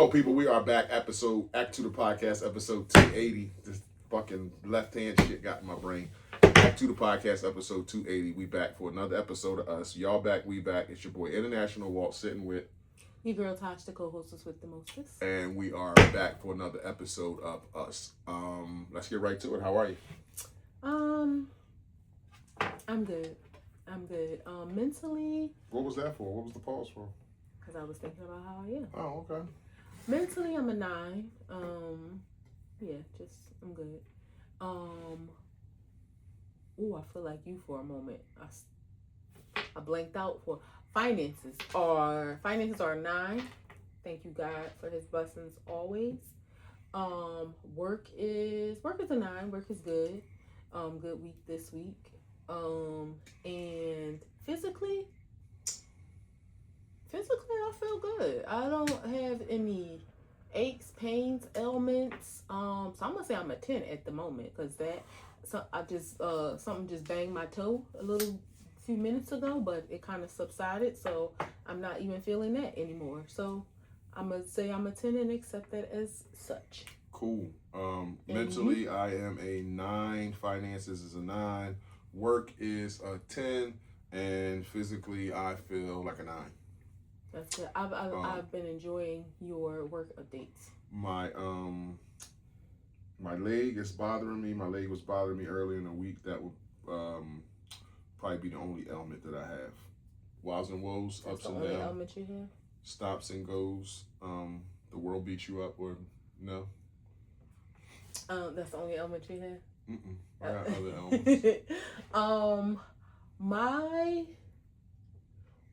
Hello, people. We are back. Act to the podcast, episode 280. This fucking left hand shit got in my brain. Act to the podcast, episode 280. We back for another episode of us. Y'all back, we back. It's your boy International Walt sitting with your girl Tosh, the co-hostess with the mostest. And we are back for another episode of us. Let's get right to it. How are you? I'm good. Mentally. What was that for? What was the pause for? Because I was thinking about how I am. Oh, okay. Mentally, I'm a 9. Yeah, I'm good. I feel like you for a moment. I blanked out for finances. Finances are 9. Thank you, God, for His blessings always. Work is a 9. Work is good. Good week this week. And physically, I feel good. I don't have any aches, pains, ailments. So I'm gonna say I'm a 10 at the moment because something just banged my toe a few minutes ago, but it kind of subsided, so I'm not even feeling that anymore. So I'm gonna say I'm a 10 and accept that as such. Cool. Mentally, I am a 9. Finances is a 9. Work is a 10, and physically, I feel like a 9. That's good. I've been enjoying your work updates. My leg is bothering me. My leg was bothering me earlier in the week. That would probably be the only ailment that I have. Wows and woes, That's ups and the only downs. ailment you have? Stops and goes. The world beats you up, or no? That's the only element you have? I got other elements. My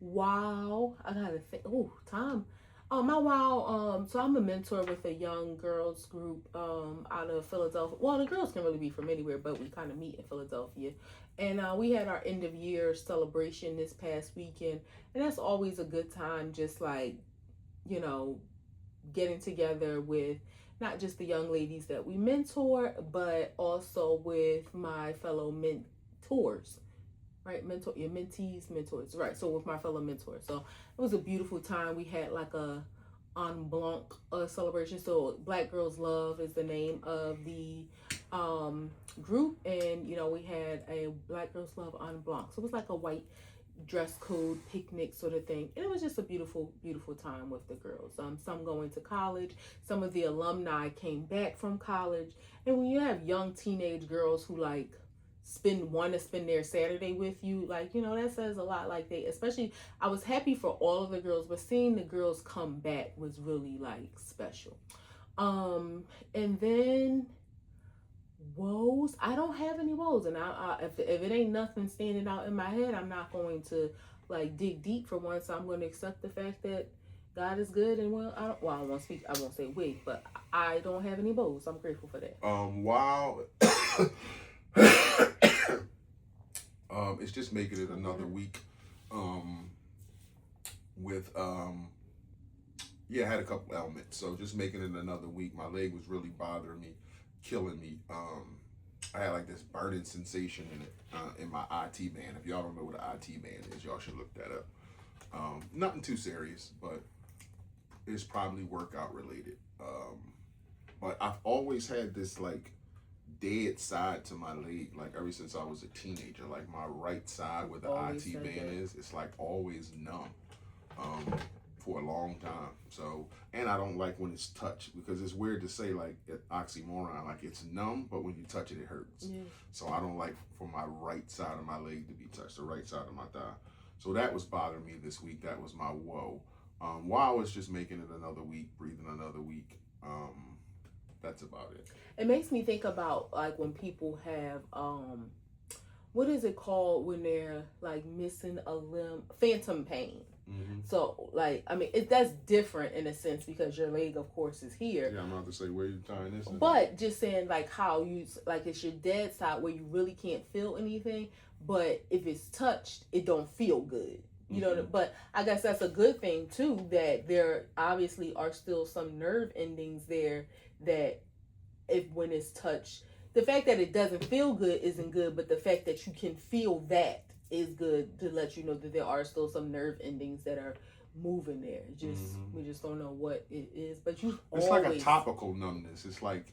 wow, I gotta think. Oh, time. My wow. So I'm a mentor with a young girls group out of Philadelphia. Well, the girls can really be from anywhere, but we kind of meet in Philadelphia. And we had our end of year celebration this past weekend, and that's always a good time. Just like, getting together with not just the young ladies that we mentor, but also with my fellow mentors, right? Your mentees, mentors, right? So with my fellow mentors. So it was a beautiful time. We had like a en blanc celebration. So Black Girls Love is the name of the group. And, we had a Black Girls Love en blanc. So it was like a white dress code picnic sort of thing, and it was just a beautiful time with the girls. Some going to college, some of the alumni came back from college, and when you have young teenage girls who want to spend their Saturday with you, that says a lot. Especially, I was happy for all of the girls, but seeing the girls come back was really special. And then woes, I don't have any woes, and if it ain't nothing standing out in my head, I'm not going to dig deep for once. I'm going to accept the fact that God is good, and I won't say we, but I don't have any woes. I'm grateful for that. Wow. It's just making it another week with I had a couple ailments, so just making it another week. My leg was really bothering me, killing me. I had this burning sensation in it, in my IT band. If y'all don't know what an IT band is, y'all should look that up. Nothing too serious, but it's probably workout related. But I've always had this dead side to my leg, ever since I was a teenager. My right side where the IT band is, it's always numb. For a long time. So, and I don't like when it's touched, because it's weird to say oxymoron, it's numb, but when you touch it, it hurts. Yeah. So I don't like for my right side of my leg to be touched, the right side of my thigh. So that was bothering me this week. That was my woe. Wow is just making it another week, breathing another week. That's about it. It makes me think about when people have what is it called when they're missing a limb? Phantom pain. Mm-hmm. So, that's different in a sense because your leg, of course, is here. Yeah, I'm about to say, where you tying this in? But just saying, how you, it's your dead side where you really can't feel anything, but if it's touched, it don't feel good. You know, but I guess that's a good thing, too, that there obviously are still some nerve endings there that when it's touched, the fact that it doesn't feel good isn't good, but the fact that you can feel that is good to let you know that there are still some nerve endings that are moving there. Just we just don't know what it is. But you it's always, like a topical numbness. It's like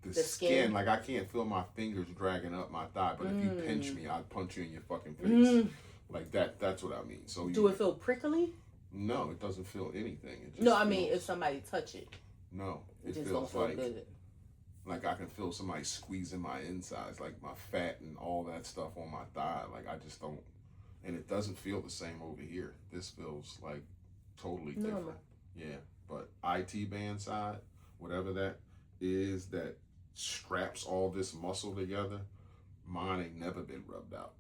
the skin. Like I can't feel my fingers dragging up my thigh, but if you pinch me, I'd punch you in your fucking face. Like that's what I mean. So do it feel prickly? No, it doesn't feel anything. It just no, I mean if somebody touch it. No, it just feels don't feel good. Like I can feel somebody squeezing my insides, like my fat and all that stuff on my thigh. Like I just don't, and it doesn't feel the same over here. This feels like totally different. Yeah, but IT band side, whatever that is that straps all this muscle together, mine ain't never been rubbed out.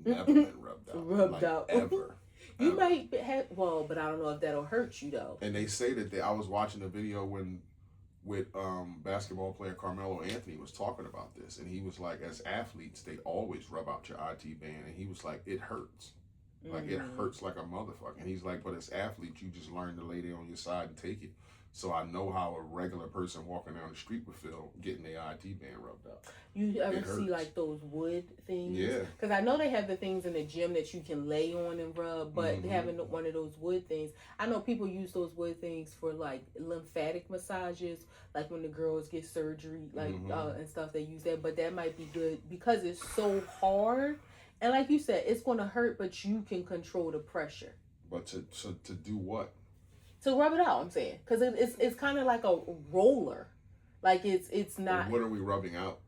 Never been rubbed out. Rubbed out. Ever. You might have, but I don't know if that'll hurt you though. And they say that I was watching a video with basketball player Carmelo Anthony was talking about this, and he was like, as athletes, they always rub out your IT band, and he was like, it hurts. Like it hurts like a motherfucker. And he's like, but as athletes, you just learn to lay there on your side and take it. So I know how a regular person walking down the street would feel getting their IT band rubbed out. You ever see like those wood things? Yeah. Because I know they have the things in the gym that you can lay on and rub, but having one of those wood things, I know people use those wood things for like lymphatic massages, like when the girls get surgery, like and stuff. They use that, but that might be good because it's so hard. And like you said, it's going to hurt, but you can control the pressure. But to do what? To rub it out, I'm saying, because it's kind of like a roller, like it's not. Well, what are we rubbing out?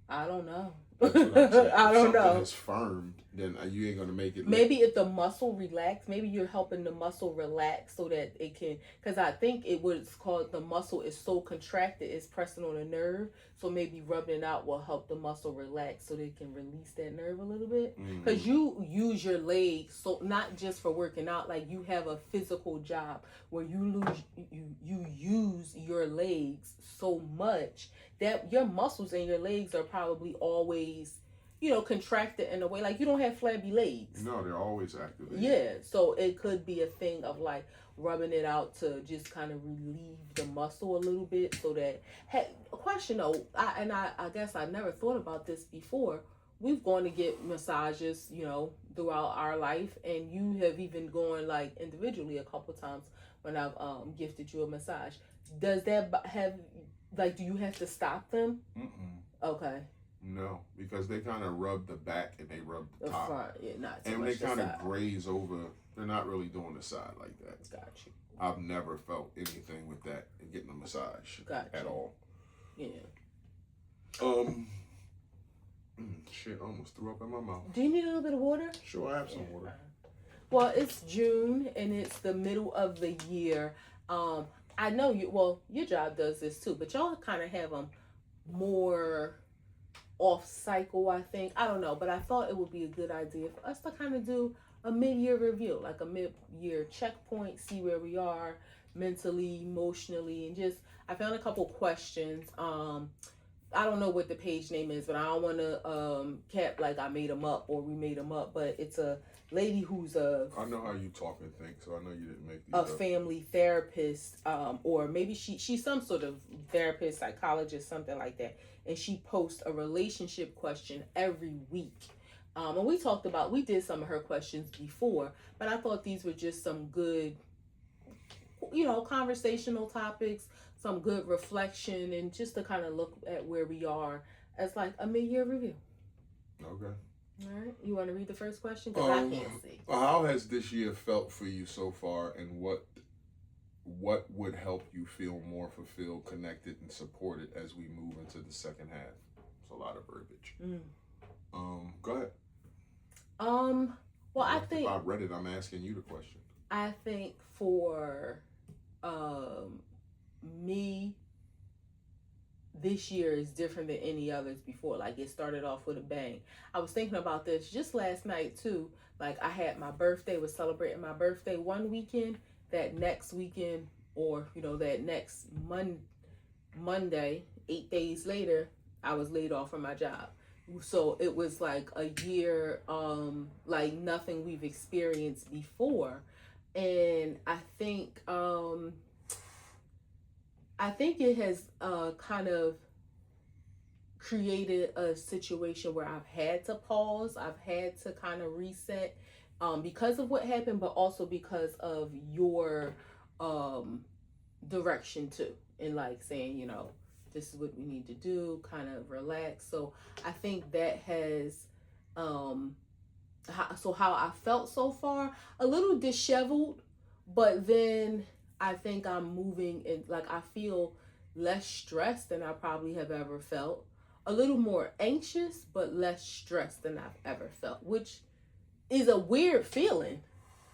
I don't know. That's what I'm saying. I don't know. Something is firm, then you ain't gonna make it. Maybe if the muscle relax, maybe you're helping the muscle relax so that it can. Because I think what's called the muscle is so contracted, it's pressing on a nerve. So maybe rubbing it out will help the muscle relax so they can release that nerve a little bit. Because you use your legs, so not just for working out. Like you have a physical job where you use your legs so much that your muscles and your legs are probably always, contracted in a way. Like you don't have flabby legs. No, they're always activated. Yeah, so it could be a thing of like rubbing it out to just kind of relieve the muscle a little bit so that. Hey, a question though, I guess I never thought about this before. We've gone to get massages, throughout our life, and you have even gone like individually a couple times when I've gifted you a massage. Does that have, like, do you have to stop them? Okay. No, because they kind of rub the back and they rub the top. Front, yeah, not too and much they kind of side. graze over. They're not really doing the side like that. Got you. I've never felt anything with that and getting a massage at all. Yeah. Shit, I almost threw up in my mouth. Do you need a little bit of water? Sure, I have some water. Well, it's June and it's the middle of the year. I know your job does this too, but y'all kind of have them more off cycle, I think. I don't know, but I thought it would be a good idea for us to kind of do a mid-year review, like a mid-year checkpoint, see where we are mentally, emotionally, and just, I found a couple questions. I don't know what the page name is, but I don't want to cap like I made them up or we made them up, but it's a lady who's I know how you talk and think, so I know you didn't make these up. Family therapist, or maybe she's some sort of therapist, psychologist, something like that, and she posts a relationship question every week. And we did some of her questions before, but I thought these were just some good, conversational topics, some good reflection, and just to kind of look at where we are as like a mid-year review. Okay. All right. You want to read the first question? Because I can't see. How has this year felt for you so far, and what would help you feel more fulfilled, connected, and supported as we move into the second half? It's a lot of verbiage. Go ahead. Well, I think if I read it, I'm asking you the question. I think for me, this year is different than any others before. Like, it started off with a bang. I was thinking about this just last night too. Like, I had my birthday, was celebrating my birthday one weekend. That next weekend, or that next Monday, 8 days later, I was laid off from my job. So it was like a year, like nothing we've experienced before. And I think it has kind of created a situation where I've had to pause. I've had to kind of reset because of what happened, but also because of your direction too, and like saying, this is what we need to do, kind of relax. So I think that has how I felt so far, a little disheveled, but then I think I'm moving and like I feel less stressed than I probably have ever felt. A little more anxious, but less stressed than I've ever felt, which is a weird feeling.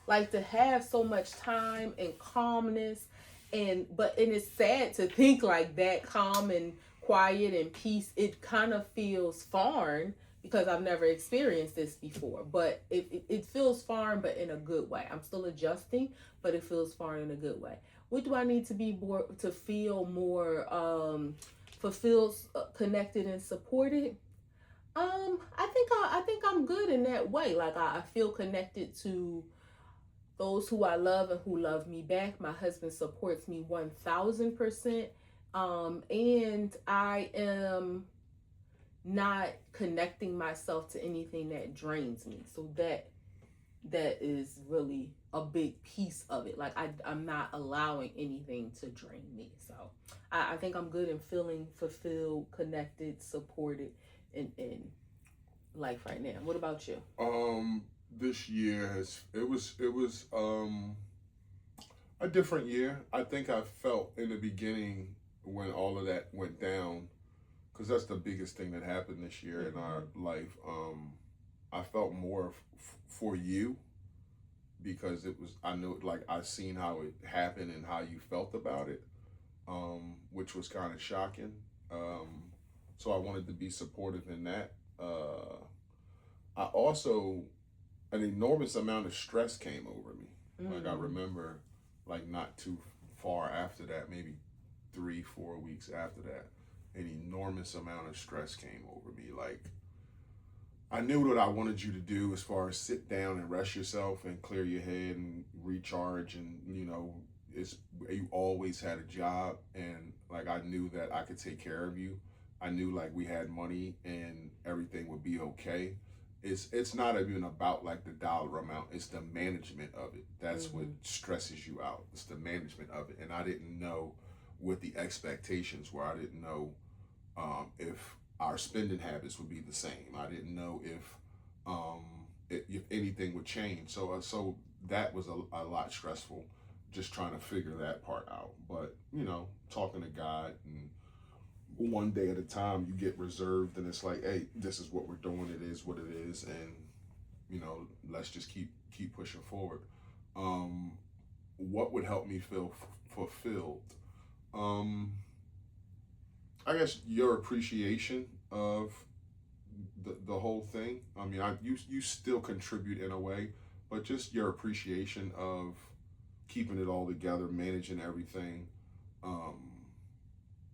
Like to have so much time and calmness, and it's sad to think like that calm and quiet and peace. It kind of feels foreign because I've never experienced this before. But it feels foreign, but in a good way. I'm still adjusting, but it feels foreign in a good way. What do I need to be more to feel more fulfilled, connected, and supported? I think I'm good in that way. Like I feel connected to those who I love and who love me back. My husband supports me 1,000%. And I am not connecting myself to anything that drains me. So that is really a big piece of it. Like I'm not allowing anything to drain me. So I think I'm good in feeling fulfilled, connected, supported in life right now. What about you? This year it was a different year. I think I felt in the beginning when all of that went down, because that's the biggest thing that happened this year in our life. I felt more for you, because it was, I knew, like, I seen how it happened and how you felt about it, which was kind of shocking. So I wanted to be supportive in that. I also, an enormous amount of stress came over me. Like I remember, like not too far after that, maybe 3-4 weeks after that, an enormous amount of stress came over me. Like I knew what I wanted you to do as far as sit down and rest yourself and clear your head and recharge, and it's, you always had a job, and like I knew that I could take care of you. I knew like we had money and everything would be okay. It's not even about like the dollar amount. It's the management of it. That's what stresses you out. It's the management of it. And I didn't know what the expectations were. I didn't know if our spending habits would be the same. I didn't know if anything would change. So that was a lot stressful, just trying to figure that part out. But talking to God, and one day at a time, you get reserved, and it's like, hey, this is what we're doing. It is what it is, and let's just keep pushing forward. What would help me feel fulfilled? I guess your appreciation of the whole thing. I mean, you still contribute in a way, but just your appreciation of keeping it all together, managing everything.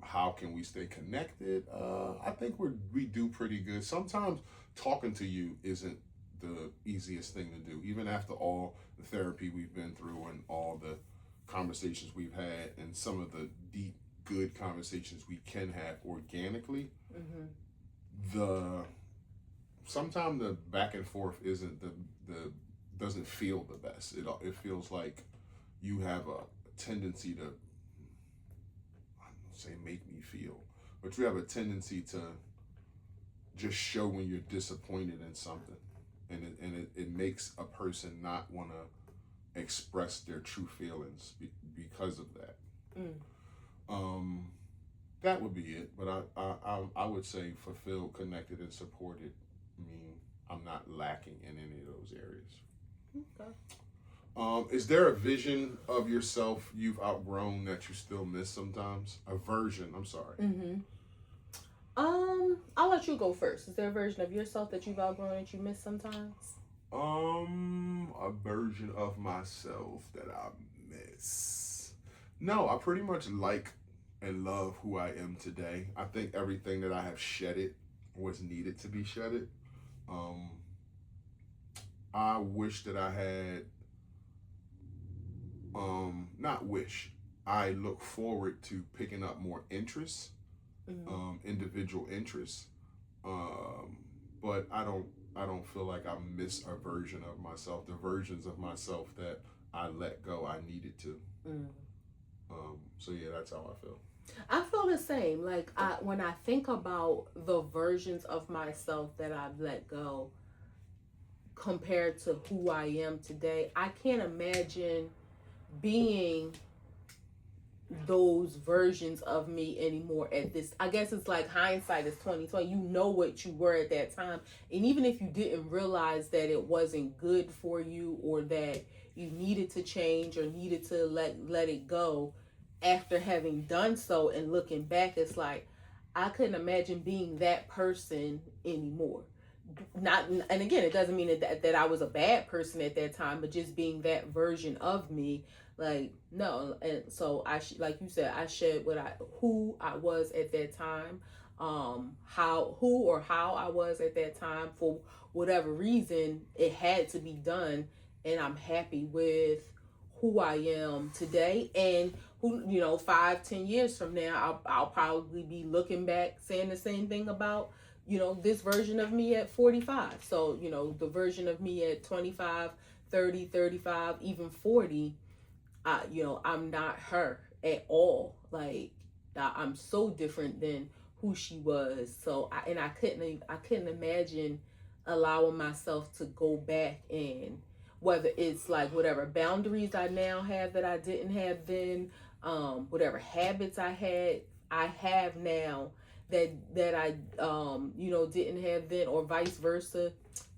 How can we stay connected? I think we do pretty good. Sometimes talking to you isn't the easiest thing to do, even after all the therapy we've been through and all the conversations we've had and some of the deep, good conversations we can have organically. The sometimes the back and forth isn't the doesn't feel the best. It feels like you have a tendency to, I don't say make me feel, but you have a tendency to just show when you're disappointed in something, and it makes a person not want to express their true feelings because of that. That would be it. But I would say fulfilled, connected, and supported. I mean, I'm not lacking in any of those areas. Okay. Is there a vision of yourself you've outgrown that you still miss sometimes? A version, I'm sorry. I'll let you go first. Is there a version of yourself that you've outgrown that you miss sometimes? A version of myself that I miss. No, I pretty much like and love who I am today. I think everything that I have shedded was needed to be shedded. I wish that I had, not wish, I look forward to picking up more interests, individual interests. But I I don't feel like I miss a version of myself. The versions of myself that I let go, I needed to. Mm. So yeah, that's how I feel. I feel the same. Like when I think about the versions of myself that I've let go compared to who I am today, I can't imagine being those versions of me anymore at this. I guess it's like hindsight is 2020. You know what you were at that time, and even if you didn't realize that it wasn't good for you or that you needed to change or needed to let it go, after having done so and looking back, it's like I couldn't imagine being that person anymore. Not, and again, it doesn't mean that I was a bad person at that time, but just being that version of me, like no. And so like you said, I shared who I was at that time, how I was at that time. For whatever reason, it had to be done, and I'm happy with who I am today. And who, 5-10 years from now, I'll probably be looking back saying the same thing about this version of me at 45. So the version of me at 25, 30, 35, even 40, I'm not her at all. Like I'm so different than who she was. So I couldn't imagine allowing myself to go back, and whether it's like whatever boundaries I now have that I didn't have then, whatever habits I have now that I didn't have then, or vice versa.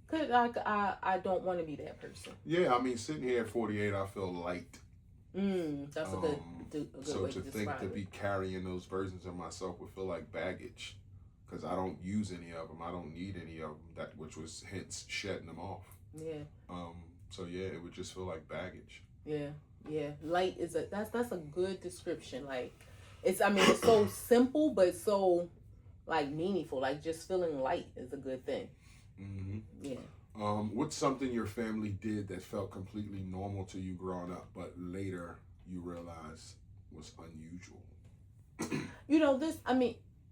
Cause I don't want to be that person. Yeah, I mean, sitting here at 48, I feel light. That's a good so way to to think describe to it. be carrying those versions of myself would feel like baggage, because I don't use any of them. I don't need any of them. That which was hence shedding them off. Yeah. So yeah, it would just feel like baggage. Yeah. Yeah. Light is that's a good description. Like it's so simple but so like meaningful. Like just feeling light is a good thing. Mm-hmm. Yeah. What's something your family did that felt completely normal to you growing up, but later you realized was unusual?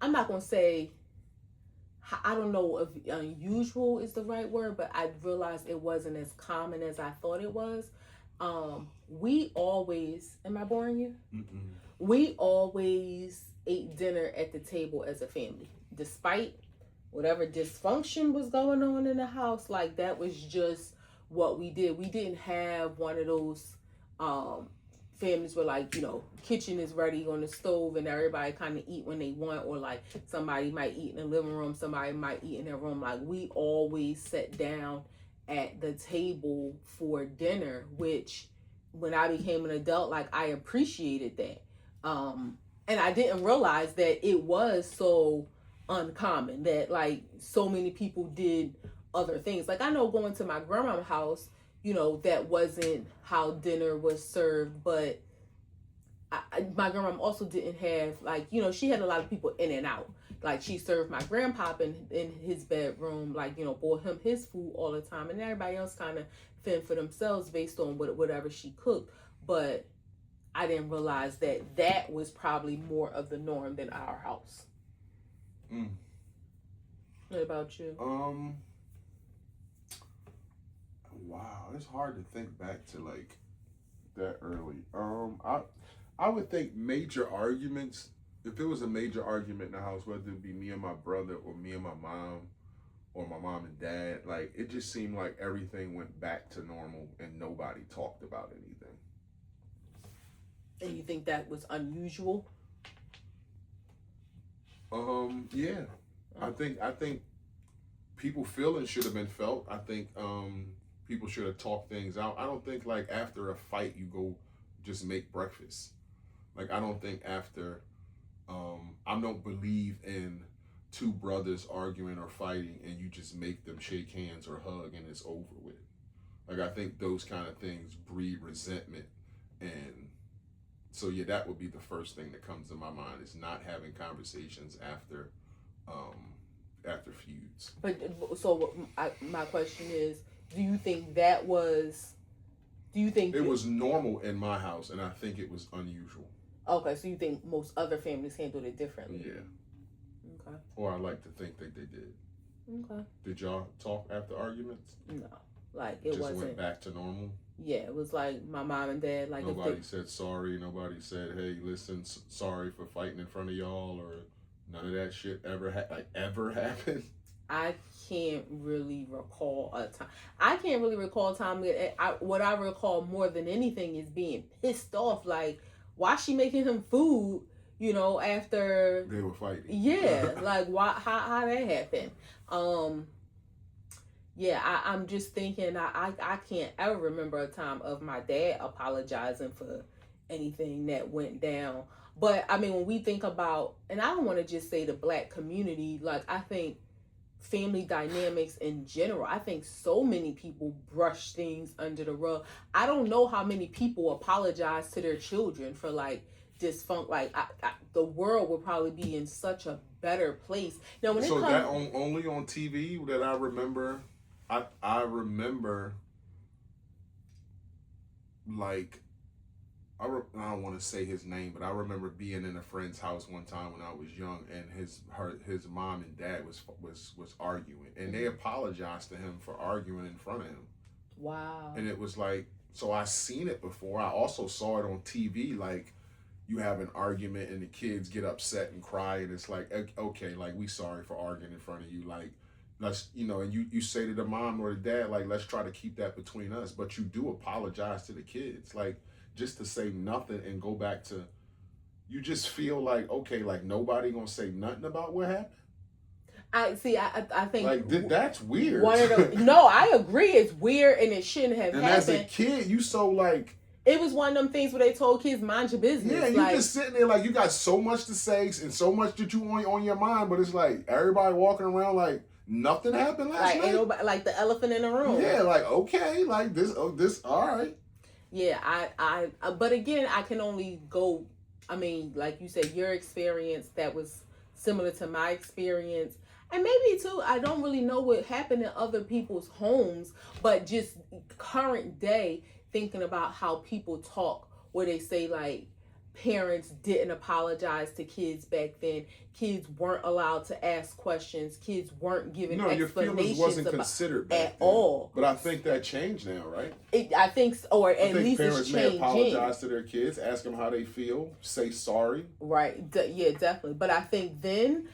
I'm not gonna say, I don't know if unusual is the right word, but I realized it wasn't as common as I thought it was. We always, am I boring you? Mm-mm. We always ate dinner at the table as a family, despite whatever dysfunction was going on in the house. Like that was just what we did. We didn't have one of those families where like kitchen is ready on the stove and everybody kind of eat when they want, or like somebody might eat in the living room, somebody might eat in their room. Like we always sat down at the table for dinner, which when I became an adult, like I appreciated that. And I didn't realize that it was so uncommon that like so many people did other things. Like I know going to my grandma's house, that wasn't how dinner was served, but my grandma also didn't have like, she had a lot of people in and out. Like she served my grandpa in his bedroom, like, bought him his food all the time, and everybody else kind of fend for themselves based on whatever she cooked. But I didn't realize that was probably more of the norm than our house. What about you? Wow, it's hard to think back to like that early. I would think major arguments. If it was a major argument in the house, whether it be me and my brother or me and my mom or my mom and dad, like it just seemed like everything went back to normal and nobody talked about anything. And you think that was unusual? Yeah. I think people feelings should have been felt. I think people should have talked things out. I don't think like after a fight you go just make breakfast. Like I don't think after I don't believe in two brothers arguing or fighting and you just make them shake hands or hug and it's over with. Like I think those kind of things breed resentment, and so yeah, that would be the first thing that comes to my mind is not having conversations after feuds. But so my question is, do you think that was? Do you think it was normal in my house, and I think it was unusual? Okay, so you think most other families handled it differently? Yeah. Okay. Or I like to think that they did. Okay. Did y'all talk after arguments? No, like it Just wasn't. went back to normal. Yeah, it was like my mom and dad. Like Nobody said sorry. Nobody said, "Hey, listen, sorry for fighting in front of y'all," or none of that shit ever ever happened. I can't really recall a time. I can't really recall a time. What I recall more than anything is being pissed off. Like, why she making him food? You know, after they were fighting. Yeah, like why? How that happened? Yeah, I'm just thinking. I can't ever remember a time of my dad apologizing for anything that went down. But I mean, when we think about, and I don't want to just say the black community. Like, I think family dynamics in general, I think so many people brush things under the rug. I don't know how many people apologize to their children for like dysfunction. Like the world would probably be in such a better place now when so that only on TV that I remember. I remember like I don't want to say his name, but I remember being in a friend's house one time when I was young, and his mom and dad was arguing, and they apologized to him for arguing in front of him. Wow. And it was like, so I seen it before. I also saw it on TV. Like, you have an argument and the kids get upset and cry, and it's like, okay, like, we sorry for arguing in front of you. Like, let's, and you say to the mom or the dad, like, let's try to keep that between us. But you do apologize to the kids. Like, just to say nothing and go back to, you just feel like, okay, like nobody gonna say nothing about what happened. I think like that's weird. No, I agree, it's weird and it shouldn't have happened. And as a kid, you so like, it was one of them things where they told kids mind your business. Yeah, you just sitting there like you got so much to say and so much that you on your mind, but it's like everybody walking around like nothing happened last night. Ain't nobody, like the elephant in the room. Yeah, like okay, like this all right. Yeah, I but again, I can only go, I mean, like you said, your experience that was similar to my experience. And maybe too, I don't really know what happened in other people's homes, but just current day, thinking about how people talk, where they say like parents didn't apologize to kids back then. Kids weren't allowed to ask questions. Kids weren't given explanations. Your feelings wasn't considered back at then. All. But I think that changed now, right? I think, or at least parents it's changing. May apologize to their kids, ask them how they feel, say sorry. Right. Yeah, definitely. But I think then,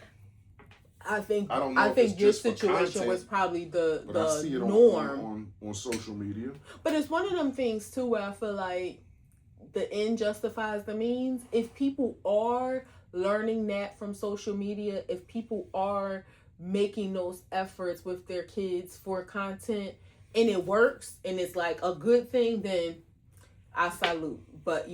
I think your situation was probably the norm on social media. But it's one of them things too where I feel like the end justifies the means. If people are learning that from social media, if people are making those efforts with their kids for content and it works and it's like a good thing, then I salute. But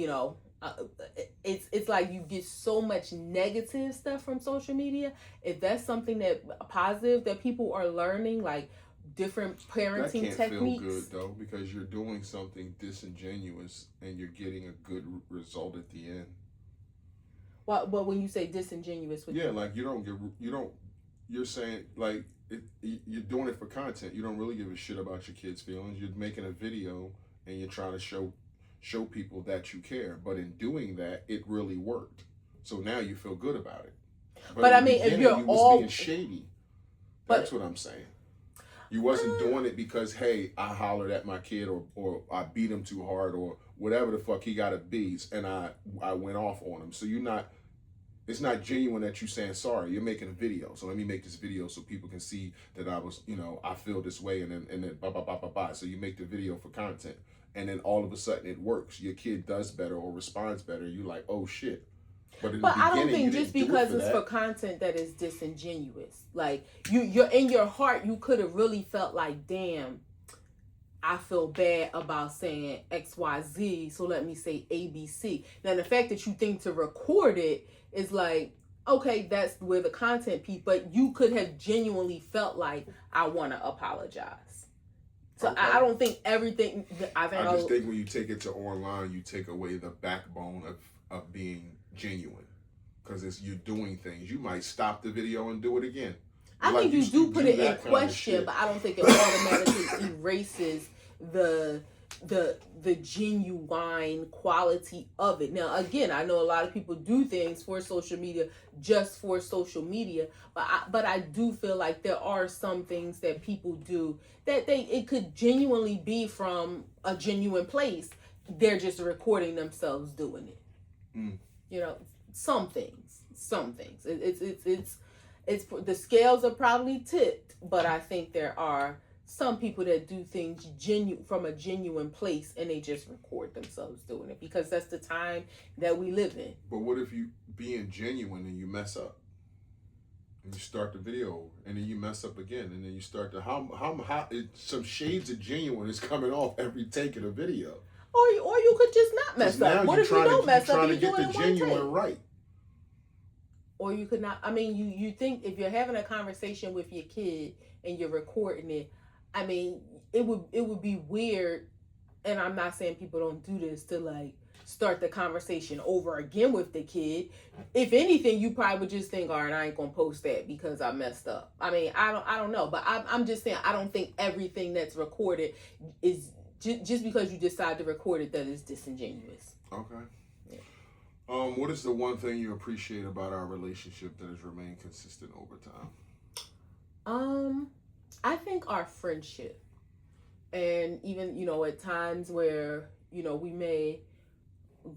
it's like you get so much negative stuff from social media. If that's something that positive that people are learning, like different parenting techniques. That can't feel good though, because you're doing something disingenuous and you're getting a good result at the end. But when you say disingenuous, like you're saying like you're doing it for content. You don't really give a shit about your kids' feelings. You're making a video and you're trying to show people that you care. But in doing that, it really worked. So now you feel good about it. But I mean, if you're being shady, that's what I'm saying. You wasn't doing it because, hey, I hollered at my kid or I beat him too hard or whatever the fuck he got a B's and I went off on him. So it's not genuine that you saying sorry. You're making a video. So let me make this video so people can see that I was, I feel this way and then blah, blah, blah, blah, blah. So you make the video for content and then all of a sudden it works. Your kid does better or responds better. You're like, oh shit. But I don't think just because it's for content that is disingenuous. Like you're in your heart, you could have really felt like, damn, I feel bad about saying XYZ, so let me say ABC. Now the fact that you think to record it is like, okay, that's where the content piece, but you could have genuinely felt like, I want to apologize. So okay. I don't think everything. I just think when you take it to online, you take away the backbone of being genuine, because you're doing things. You might stop the video and do it again. I think you do put it in question, but I don't think it automatically erases the the genuine quality of it. Now, again, I know a lot of people do things for social media just for social media, but I do feel like there are some things that people do that it could genuinely be from a genuine place. They're just recording themselves doing it. Mm. You know, some things. It's the scales are probably tipped, but I think there are some people that do things from a genuine place, and they just record themselves doing it because that's the time that we live in. But what if you being genuine and you mess up, and you start the video over, and then you mess up again, and then you start to how some shades of genuine is coming off every take of the video. Or you could just not mess up. What if you don't mess up? You're trying to get the genuine right. Or you could not. I mean, you think if you're having a conversation with your kid and you're recording it, I mean, it would be weird. And I'm not saying people don't do this to like start the conversation over again with the kid. If anything, you probably would just think, all right, I ain't gonna post that because I messed up. I mean, I don't know, but I'm just saying I don't think everything that's recorded is just because you decide to record it that is disingenuous. Okay. Yeah. What is the one thing you appreciate about our relationship that has remained consistent over time? I think our friendship, and even at times where we may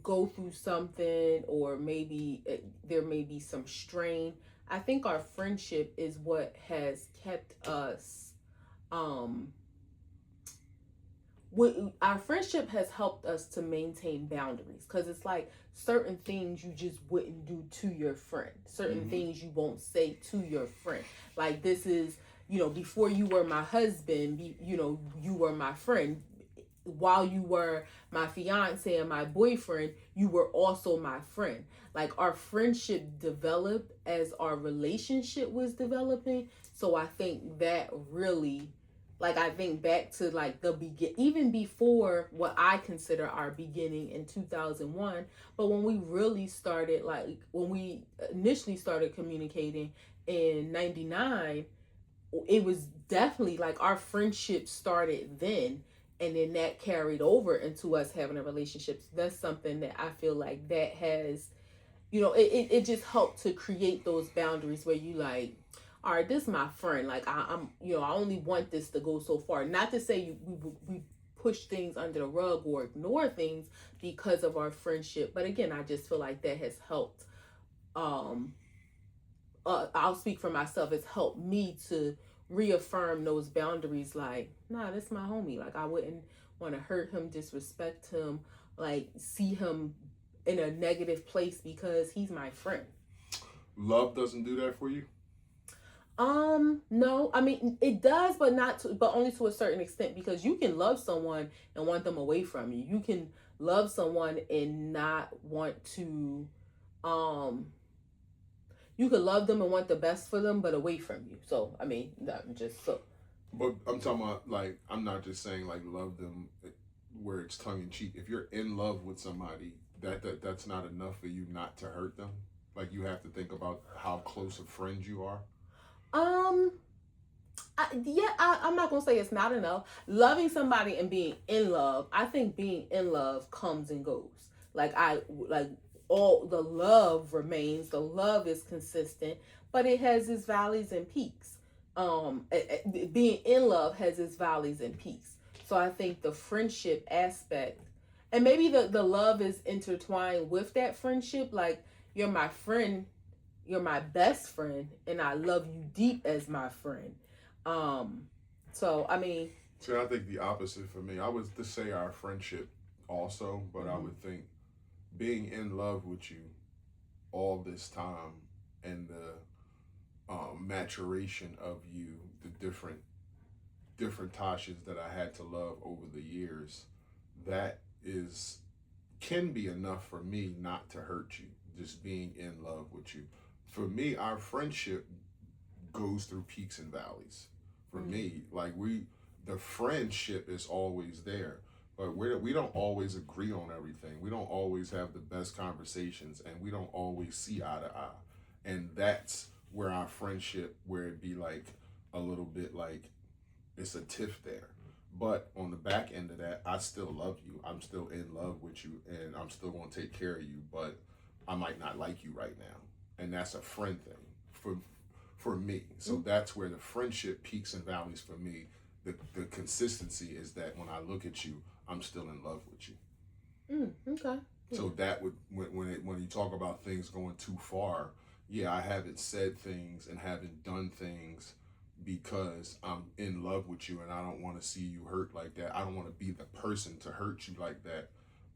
go through something, or maybe there may be some strain. I think our friendship is what has kept us. Our friendship has helped us to maintain boundaries, because it's like certain things you just wouldn't do to your friend, certain things you won't say to your friend. Like, this is, before you were my husband, you were my friend. While you were my fiance and my boyfriend, you were also my friend. Like, our friendship developed as our relationship was developing. So I think that really, like, I think back to like even before what I consider our beginning in 2001, but when we really started, like when we initially started communicating in 99, it was definitely like our friendship started then, and then that carried over into us having a relationship. So that's something that I feel like that has, it just helped to create those boundaries where you like, all right, this is my friend. Like, I'm I only want this to go so far. Not to say we push things under the rug or ignore things because of our friendship, but again, I just feel like that has helped. I'll speak for myself. It's helped me to reaffirm those boundaries. Like, nah, this is my homie. Like, I wouldn't want to hurt him, disrespect him, like see him in a negative place because he's my friend. Love doesn't do that for you? No. I mean, it does, but but only to a certain extent, because you can love someone and want them away from you. You can love someone and not want to, you could love them and want the best for them, but away from you. So, I mean, just so. But I'm talking about, like, I'm not just saying like love them where it's tongue in cheek. If you're in love with somebody, that's not enough for you not to hurt them. Like, you have to think about how close of friends you are. I'm not gonna say it's not enough. Loving somebody and being in love, I think being in love comes and goes. Like, all the love remains. The love is consistent, but it has its valleys and peaks. Being in love has its valleys and peaks. So I think the friendship aspect, and maybe the love is intertwined with that friendship. Like, you're my friend, you're my best friend, and I love you deep as my friend. So I mean, so I think the opposite for me. I was to say our friendship also, but I would think being in love with you all this time, and the maturation of you, the different Tashas that I had to love over the years, that can be enough for me not to hurt you. Just being in love with you. For me, our friendship goes through peaks and valleys. For me, like, the friendship is always there, but we don't always agree on everything. We don't always have the best conversations, and we don't always see eye to eye. And that's where our friendship, where it'd be like a little bit like it's a tiff there. But on the back end of that, I still love you. I'm still in love with you, and I'm still going to take care of you. But I might not like you right now, and that's a friend thing for me. So that's where the friendship peaks and valleys for me. The consistency is that when I look at you, I'm still in love with you. Okay. So that would when you talk about things going too far, yeah, I haven't said things and haven't done things because I'm in love with you and I don't want to see you hurt like that. I don't want to be the person to hurt you like that.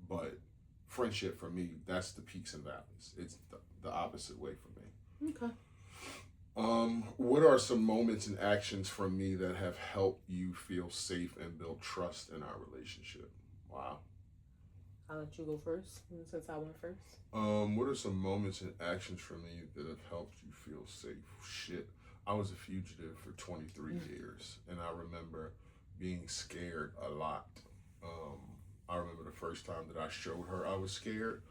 But friendship for me, that's the peaks and valleys. It's the opposite way for me. Okay. What are some moments and actions from me that have helped you feel safe and build trust in our relationship? Wow. I'll let you go first since I went first. What are some moments and actions from me that have helped you feel safe? Shit. I was a fugitive for 23 years, and I remember being scared a lot. I remember the first time that I showed her I was scared.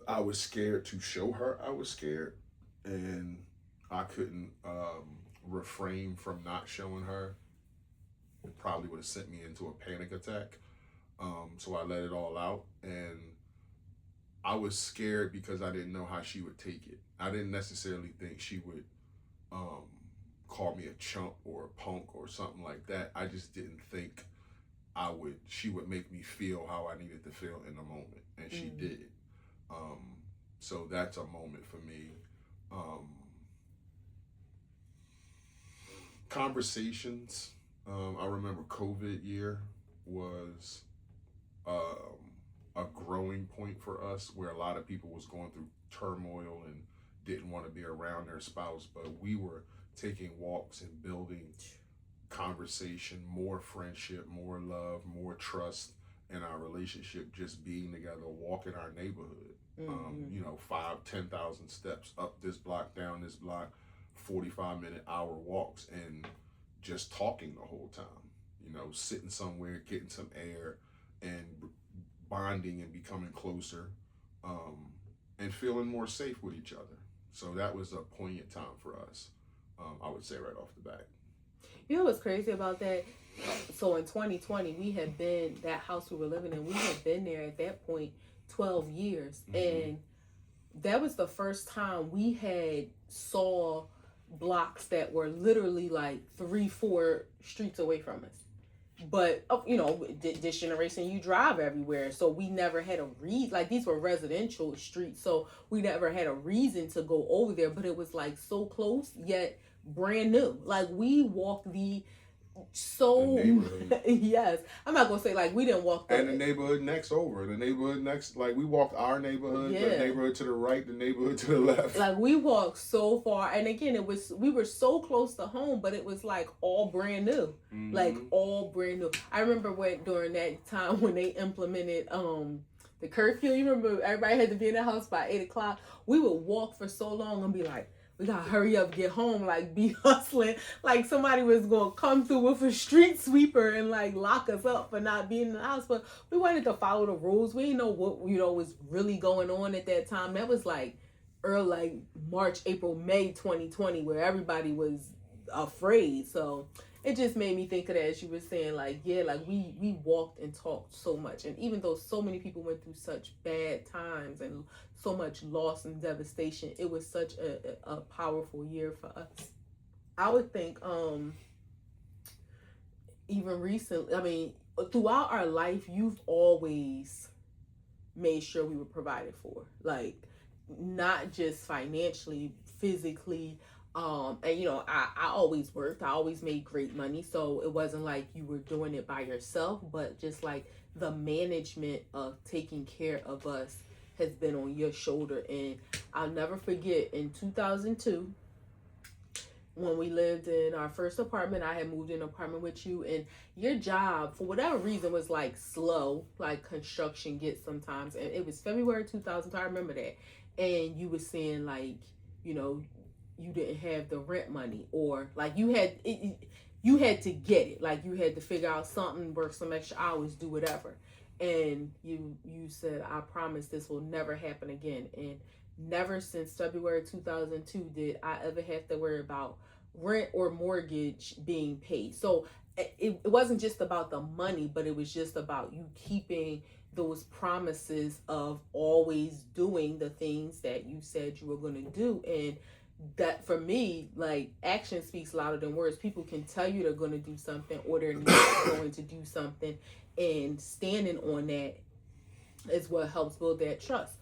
I was scared to show her I was scared, and I couldn't refrain from not showing her. It probably would have sent me into a panic attack. So I let it all out, and I was scared because I didn't know how she would take it. I didn't necessarily think she would call me a chump or a punk or something like that. I just didn't think she would make me feel how I needed to feel in the moment, and she did. So that's a moment for me. Conversations. I remember COVID year was a growing point for us where a lot of people was going through turmoil and didn't want to be around their spouse, but we were taking walks and building conversation, more friendship, more love, more trust in our relationship, just being together, walking our neighborhood. 5,000-10,000 steps up this block, down this block, 45-minute hour walks, and just talking the whole time. Sitting somewhere, getting some air, and bonding and becoming closer, and feeling more safe with each other. So that was a poignant time for us, I would say right off the bat. You know what's crazy about that? So in 2020, we had been, that house we were living in, we had been there at that point 12 years. And that was the first time we had saw blocks that were literally like 3-4 streets away from us. But this generation, you drive everywhere, so we never had a reason. Like, these were residential streets, so we never had a reason to go over there. But it was like so close yet brand new. Like, we walked the yes, I'm not gonna say like we didn't walk and the neighborhood next over, the neighborhood next, like we walked our neighborhood, the neighborhood to the right, the neighborhood to the left. Like, we walked so far, and again, we were so close to home, but it was like all brand new, like all brand new. I remember during that time when they implemented the curfew. You remember everybody had to be in the house by 8:00. We would walk for so long and be like, we gotta hurry up, get home, like be hustling, like somebody was gonna come through with a street sweeper and like lock us up for not being in the house. But we wanted to follow the rules. We didn't know what was really going on at that time. That was like early, like March, April, May 2020, where everybody was afraid. So it just made me think of that, as you were saying, like, yeah, like we walked and talked so much. And even though so many people went through such bad times and so much loss and devastation, it was such a powerful year for us. I would think even recently, I mean, throughout our life, you've always made sure we were provided for, like not just financially, physically. And I always worked. I always made great money. So it wasn't like you were doing it by yourself, but just like the management of taking care of us has been on your shoulder. And I'll never forget in 2002, when we lived in our first apartment, I had moved in an apartment with you, and your job, for whatever reason, was like slow, like construction gets sometimes. And it was February 2000, I remember that. And you were saying like, you didn't have the rent money, or like you had to get it, like you had to figure out something, work some extra hours, do whatever. And you said, I promise this will never happen again. And never since February 2002 did I ever have to worry about rent or mortgage being paid. So it wasn't just about the money, but it was just about you keeping those promises of always doing the things that you said you were going to do. And that, for me, like, action speaks louder than words. People can tell you they're going to do something or they're not going to do something, and standing on that is what helps build that trust.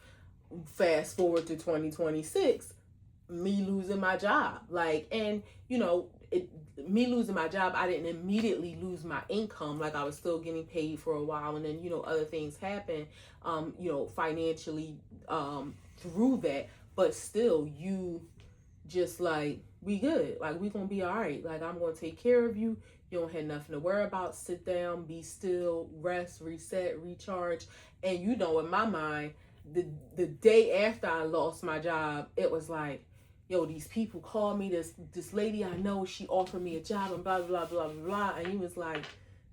Fast forward to 2026, me losing my job, like, and me losing my job, I didn't immediately lose my income. Like, I was still getting paid for a while, and then other things happen, financially, through that. But still, you just like, we good, like, we gonna be all right, like, I'm gonna take care of you. You don't have nothing to worry about. Sit down, be still, rest, reset, recharge. And in my mind, the day after I lost my job, it was like, yo, these people called me, this lady I know, she offered me a job, and blah blah blah blah blah. And he was like,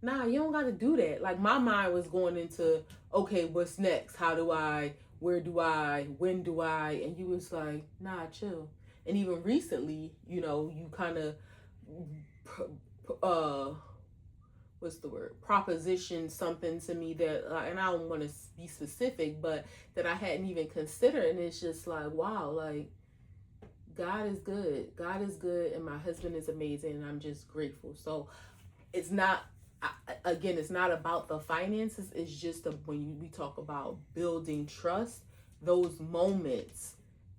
nah, you don't gotta do that. Like, my mind was going into, okay, what's next? How do I, where do I, when do I? And he was like, nah, chill. And even recently, you kind of what's the word, proposition something to me that, and I don't want to be specific, but that I hadn't even considered. And it's just like, wow, like, God is good. God is good, and my husband is amazing, and I'm just grateful. So it's not, again, it's not about the finances. It's just when we talk about building trust, those moments,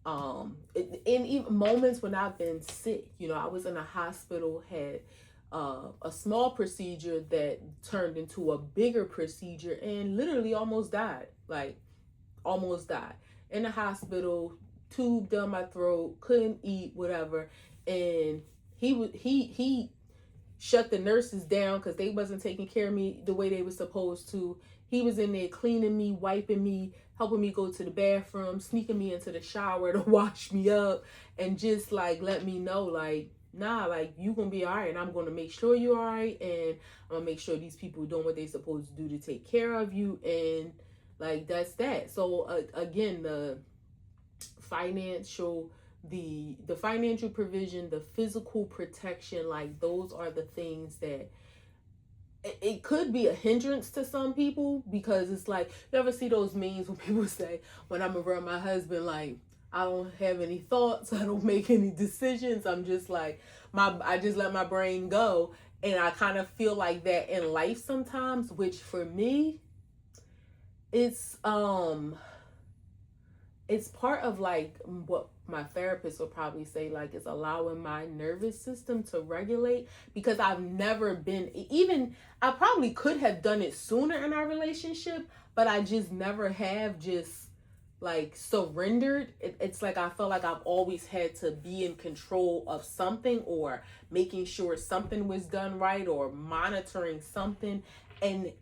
in even moments when I've been sick. I was in a hospital, had a small procedure that turned into a bigger procedure, and literally almost died. Like, almost died in the hospital, tube down my throat, couldn't eat, whatever. And he shut the nurses down because they wasn't taking care of me the way they were supposed to. He was in there cleaning me, wiping me, helping me go to the bathroom, sneaking me into the shower to wash me up, and just like let me know, like, nah, like, you gonna be all right, and I'm gonna make sure you're all right, and I'm gonna make sure these people are doing what they supposed to do to take care of you. And like, that's that. So again, the financial provision, the physical protection, like, those are the things that it could be a hindrance to some people, because it's like, you ever see those memes when people say, when I'm around my husband, like, I don't have any thoughts, I don't make any decisions, I'm just like, I just let my brain go. And I kind of feel like that in life sometimes, which for me, it's part of, like, what my therapist will probably say, like, it's allowing my nervous system to regulate, because I've never been, even, I probably could have done it sooner in our relationship, but I just never have just, like, surrendered. It's like, I felt like I've always had to be in control of something, or making sure something was done right, or monitoring something, and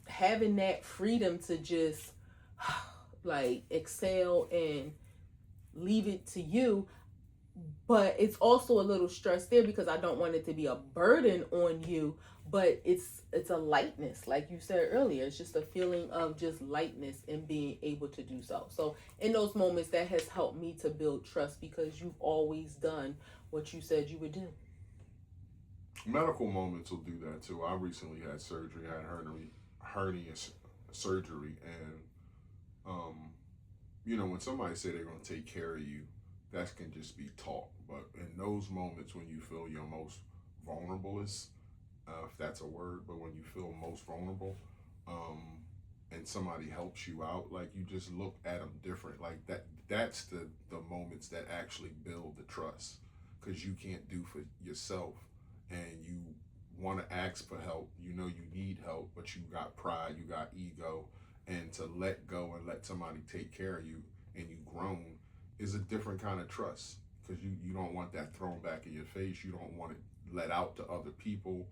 having that freedom to just like exhale and leave it to you. But it's also a little stress there, because I don't want it to be a burden on you, but it's a lightness, like you said earlier. It's just a feeling of just lightness and being able to do so. So in those moments, that has helped me to build trust, because you've always done what you said you would do. Medical moments will do that too. I recently had surgery. I had hernia surgery, and when somebody say they're going to take care of you, that can just be talk. But in those moments when you feel your most vulnerable, if that's a word, but when you feel most vulnerable, and somebody helps you out, like, you just look at them different. Like, that's the moments that actually build the trust, because you can't do for yourself, and you want to ask for help. You need help, but you got pride, you got ego, and to let go and let somebody take care of you, and you grown, is a different kind of trust, because you don't want that thrown back in your face. You don't want it let out to other people.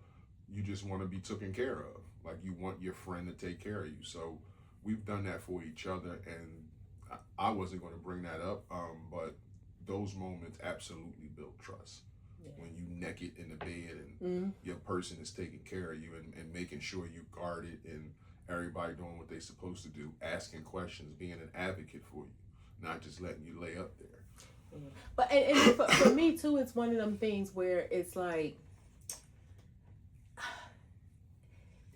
You just want to be taken care of. Like, you want your friend to take care of you. So we've done that for each other, and I wasn't going to bring that up, but those moments absolutely build trust. Yeah. When you naked in the bed, and your person is taking care of you, and making sure you guarded, and everybody doing what they're supposed to do, asking questions, being an advocate for you, not just letting you lay up there. Yeah. But and for me too, it's one of them things where it's like,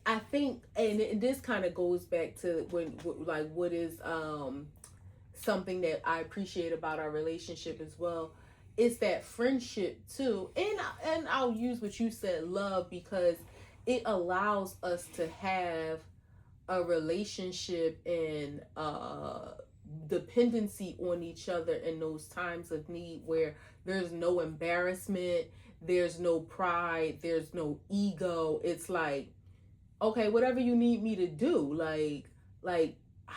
I think, and this kind of goes back to like what is something that I appreciate about our relationship as well. It's that friendship too, and I'll use what you said, love, because it allows us to have a relationship and dependency on each other in those times of need where there's no embarrassment, there's no pride, there's no ego. It's like, okay, whatever you need me to do, like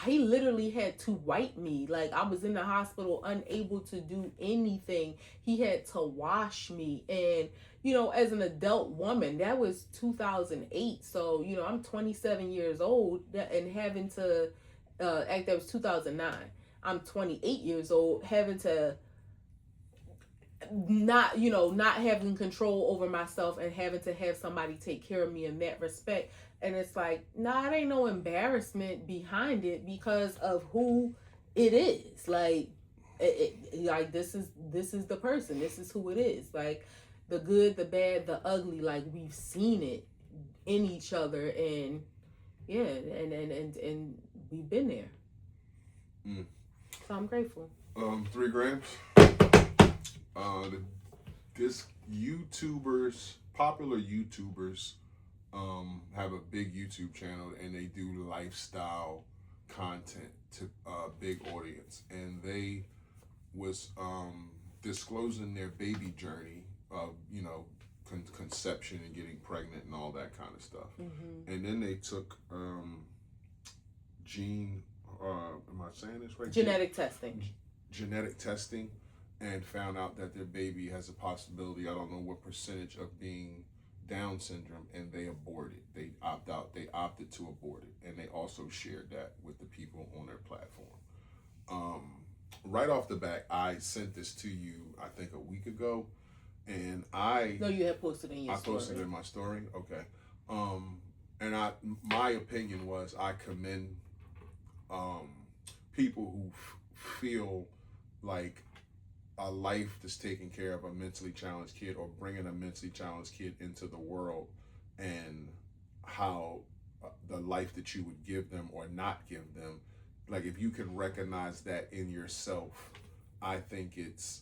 he literally had to wipe me. Like I was in the hospital unable to do anything. He had to wash me. And as an adult woman, that was 2008. So I'm 27 years old and having to act. That was 2009. I'm 28 years old, having to not having control over myself and having to have somebody take care of me in that respect. And it's like, nah, it ain't no embarrassment behind it because of who it is. Like like this is the person, this is who it is. Like the good, the bad, the ugly, like we've seen it in each other. And yeah, and we've been there. So I'm grateful. 3 grams. This popular YouTubers, have a big YouTube channel and they do lifestyle content to a big audience, and they was disclosing their baby journey of conception and getting pregnant and all that kind of stuff. And then they took am I saying this right? Genetic testing. Genetic testing, and found out that their baby has a possibility, I don't know what percentage, of being Down syndrome, and they aborted. They opted to abort it, and they also shared that with the people on their platform. Right off the bat, I sent this to you, I think a week ago, and No, you had posted in your story. I posted it in my story, okay. And my opinion was, I commend people who feel like a life that's taking care of a mentally challenged kid, or bringing a mentally challenged kid into the world, and how the life that you would give them or not give them, like if you can recognize that in yourself, I think it's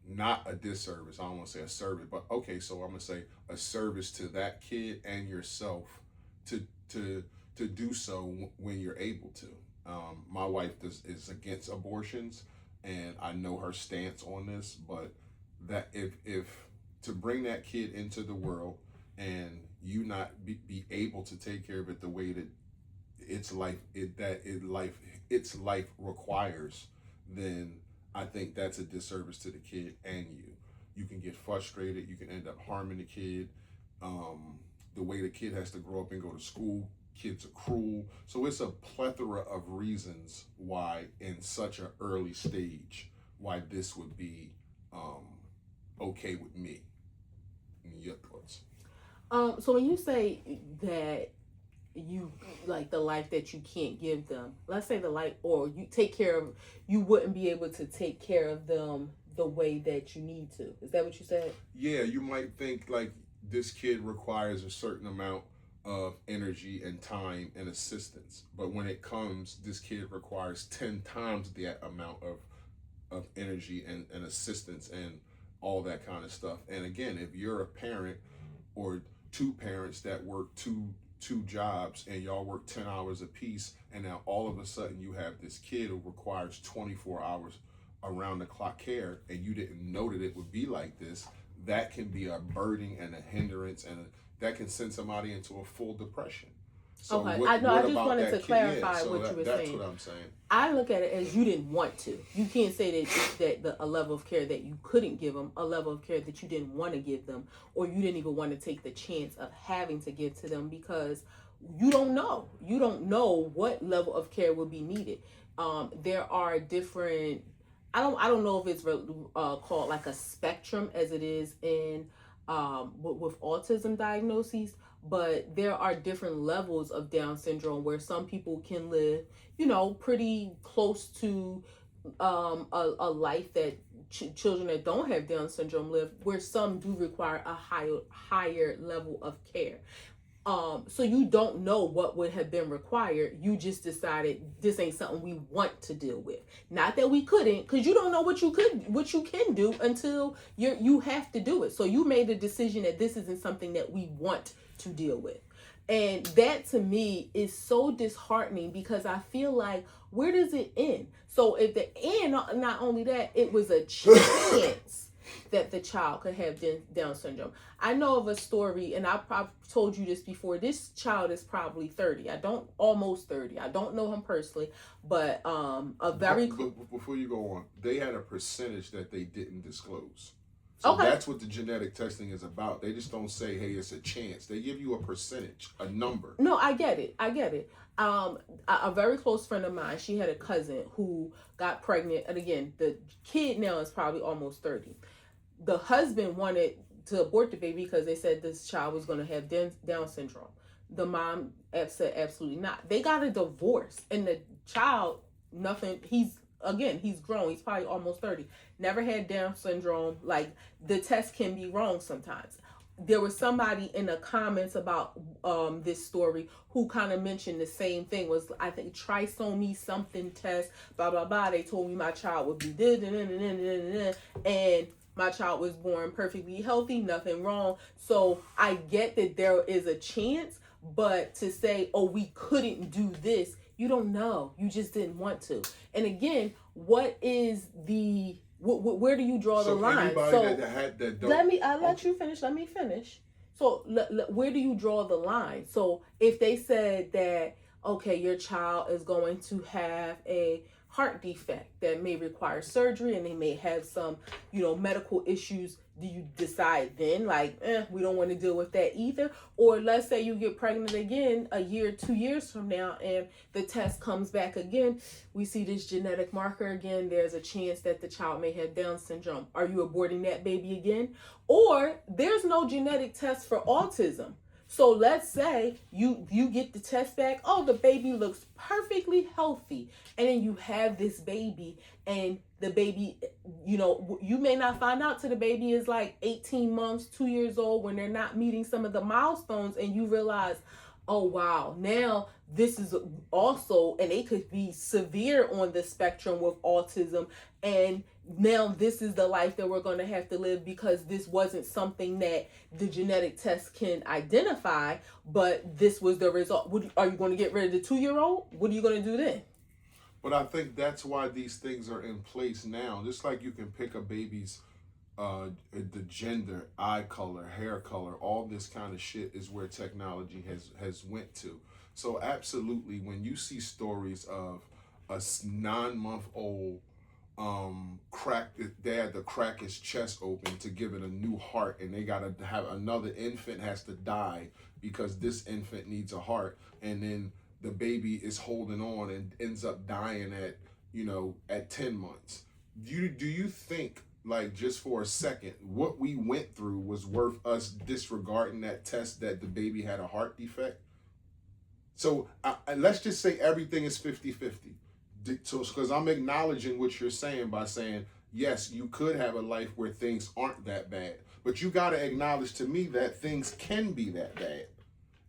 not a disservice. I don't want to say a service, but okay, so I'm gonna say a service to that kid and yourself to do so when you're able to. My wife is against abortions, and I know her stance on this, but that if to bring that kid into the world and you not be able to take care of it the way that its life requires, then I think that's a disservice to the kid and you. You can get frustrated. You can end up harming the kid. The way the kid has to grow up and go to school, kids are cruel. So it's a plethora of reasons why, in such an early stage, why this would be okay with me. Your thoughts? So when you say that you like the life that you can't give them, let's say the life, or you wouldn't be able to take care of them the way that you need to. Is that what you said? Yeah, you might think like this kid requires a certain amount of energy and time and assistance, but when it comes, this kid requires 10 times that amount of energy and assistance and all that kind of stuff. And again, if you're a parent or two parents that work two jobs and y'all work 10 hours a piece, and now all of a sudden you have this kid who requires 24 hours around the clock care, and you didn't know that it would be like this, that can be a burden and a hindrance, and that can send somebody into a full depression. So okay, I just wanted to clarify what you were saying. That's what I'm saying. I look at it as you didn't want to. You can't say that a level of care that you couldn't give them, a level of care that you didn't want to give them, or you didn't even want to take the chance of having to give to them, because you don't know. You don't know what level of care will be needed. There are different. I don't know if it's called like a spectrum as it is in with autism diagnoses, but there are different levels of Down syndrome where some people can live, pretty close to a life that children that don't have Down syndrome live, where some do require a higher level of care. So you don't know what would have been required. You just decided this ain't something we want to deal with. Not that we couldn't, because you don't know what you can do until you have to do it. So you made a decision that this isn't something that we want to deal with. And that to me is so disheartening, because I feel like, where does it end? So at the end, not only that, it was a chance that the child could have Down syndrome. I know of a story, and I've told you this before. This child is probably 30. Almost 30. I don't know him personally, but Before you go on, they had a percentage that they didn't disclose. So okay. That's what the genetic testing is about. They just don't say, hey, it's a chance. They give you a percentage, a number. No, I get it. A very close friend of mine, she had a cousin who got pregnant. And again, the kid now is probably almost 30. The husband wanted to abort the baby because they said this child was going to have Down syndrome. The mom said absolutely not. They got a divorce, and the child, nothing. He's grown. He's probably almost 30. Never had Down syndrome. Like, the test can be wrong sometimes. There was somebody in the comments about this story who kind of mentioned the same thing. Was, I think, trisomy something test, blah blah blah. They told me my child would be and my child was born perfectly healthy, nothing wrong. So I get that there is a chance, but to say, oh, we couldn't do this, you don't know. You just didn't want to. And again, what is the where do you draw the line? So I'll let you finish. Let me finish. So where do you draw the line? So if they said that, okay, your child is going to have a heart defect that may require surgery, and they may have some, medical issues, do you decide then, like, we don't want to deal with that either? Or let's say you get pregnant again a year, 2 years from now, and the test comes back again. We see this genetic marker again. There's a chance that the child may have Down syndrome. Are you aborting that baby again? Or there's no genetic test for autism. So let's say you get the test back. Oh, the baby looks perfectly healthy. And then you have this baby, and the baby, you may not find out till the baby is like 18 months, 2 years old, when they're not meeting some of the milestones, and you realize, oh, wow, now this is also, and they could be severe on the spectrum with autism, and now this is the life that we're going to have to live, because this wasn't something that the genetic test can identify, but this was the result. Are you going to get rid of the 2-year-old? What are you going to do then? But I think that's why these things are in place now. Just like you can pick a baby's the gender, eye color, hair color, all this kind of shit is where technology has went to. So absolutely, when you see stories of a 9-month-old they had to crack his chest open to give it a new heart, and they gotta have another infant has to die because this infant needs a heart, and then the baby is holding on and ends up dying at 10 months. Do you think, like, just for a second, what we went through was worth us disregarding that test that the baby had a heart defect? So let's just say everything is 50-50. So, because I'm acknowledging what you're saying by saying, yes, you could have a life where things aren't that bad, but you got to acknowledge to me that things can be that bad.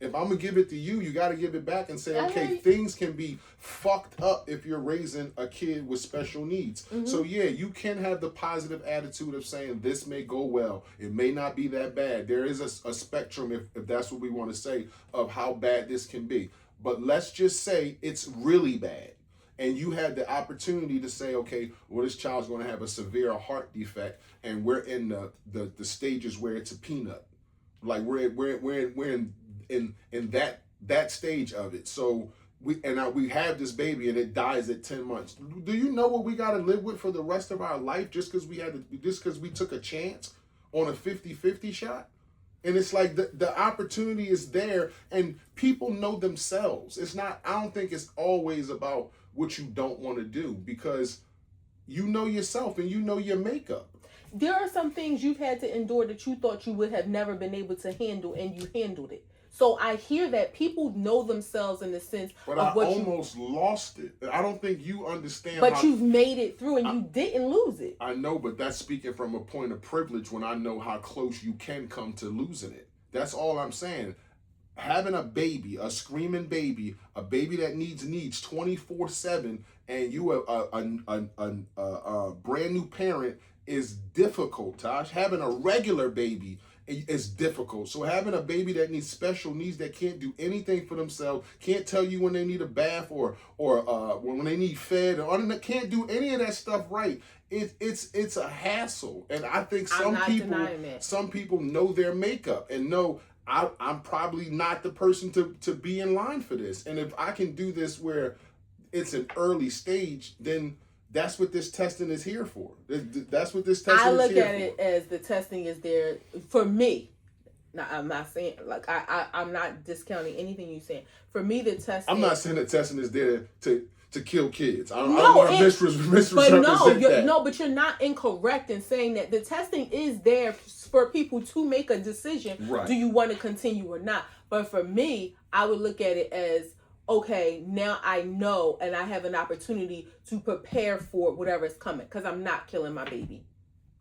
If I'm going to give it to you, you got to give it back and say, okay, things can be fucked up if you're raising a kid with special needs. Mm-hmm. So yeah, you can have the positive attitude of saying this may go well. It may not be that bad. There is a spectrum, if that's what we want to say, of how bad this can be. But let's just say it's really bad. And you had the opportunity to say, okay, well, this child's going to have a severe heart defect, and we're in the stages where it's a peanut. Like we're in that stage of it. So we have this baby and it dies at 10 months. Do you know what we got to live with for the rest of our life just because we took a chance on a 50-50 shot? And it's like the opportunity is there, and people know themselves. I don't think it's always about what you don't want to do, because you know yourself and you know your makeup. There are some things you've had to endure that you thought you would have never been able to handle, and you handled it. So I hear that people know themselves in the sense But of I what almost lost it. I don't think you understand. But you've made it through and you didn't lose it. I know, but that's speaking from a point of privilege when I know how close you can come to losing it. That's all I'm saying. Having a baby, a screaming baby, a baby that needs 24/7, and you a brand new parent is difficult, Tosh. Having a regular baby is difficult. So having a baby that needs special needs, that can't do anything for themselves, can't tell you when they need a bath or when they need fed, or can't do any of that stuff right. It's a hassle, and I think some people know their makeup and know I'm probably not the person to be in line for this. And if I can do this where it's an early stage, then that's what this testing is here for. That's what this testing is here for. I look at it as the testing is there for me. Now, I'm not saying, like, I'm not discounting anything you're saying. For me, the testing... I'm not saying the testing is there to kill kids. I don't want to misrepresent that. No, but you're not incorrect in saying that the testing is there for people to make a decision. Right. Do you want to continue or not? But for me, I would look at it as, okay, now I know and I have an opportunity to prepare for whatever is coming because I'm not killing my baby.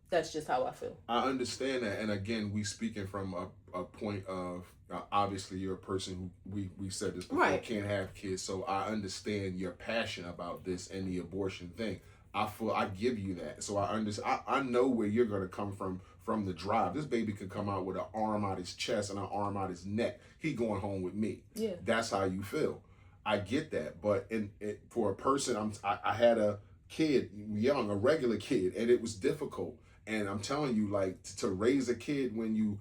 That's just how I feel. I understand that. And again, we speaking from a point of, obviously you're a person who, we said this before, right, can't have kids. So I understand your passion about this and the abortion thing. I give you that. So I know where you're going to come from the drive. This baby could come out with an arm out his chest and an arm out his neck. He going home with me. Yeah. That's how you feel. I get that. But for a person, I had a kid, young, a regular kid, and it was difficult. And I'm telling you, like, to raise a kid when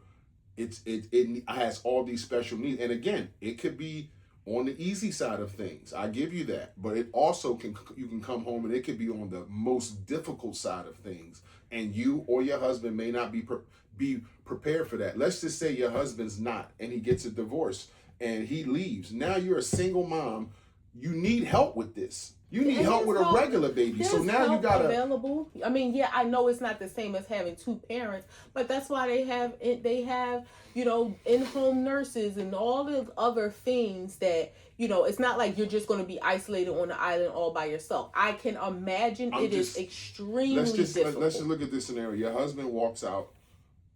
it has all these special needs. And again, it could be on the easy side of things. I give you that. But it also you can come home and it could be on the most difficult side of things. And you or your husband may not be prepared for that. Let's just say your husband's not, and he gets a divorce and he leaves. Now you're a single mom. You need help with this. You need help with a regular baby. So now you got available. I mean, yeah, I know it's not the same as having two parents, but that's why they have in-home nurses and all the other things that, it's not like you're just going to be isolated on the island all by yourself. I can imagine is extremely difficult. Let's just look at this scenario. Your husband walks out.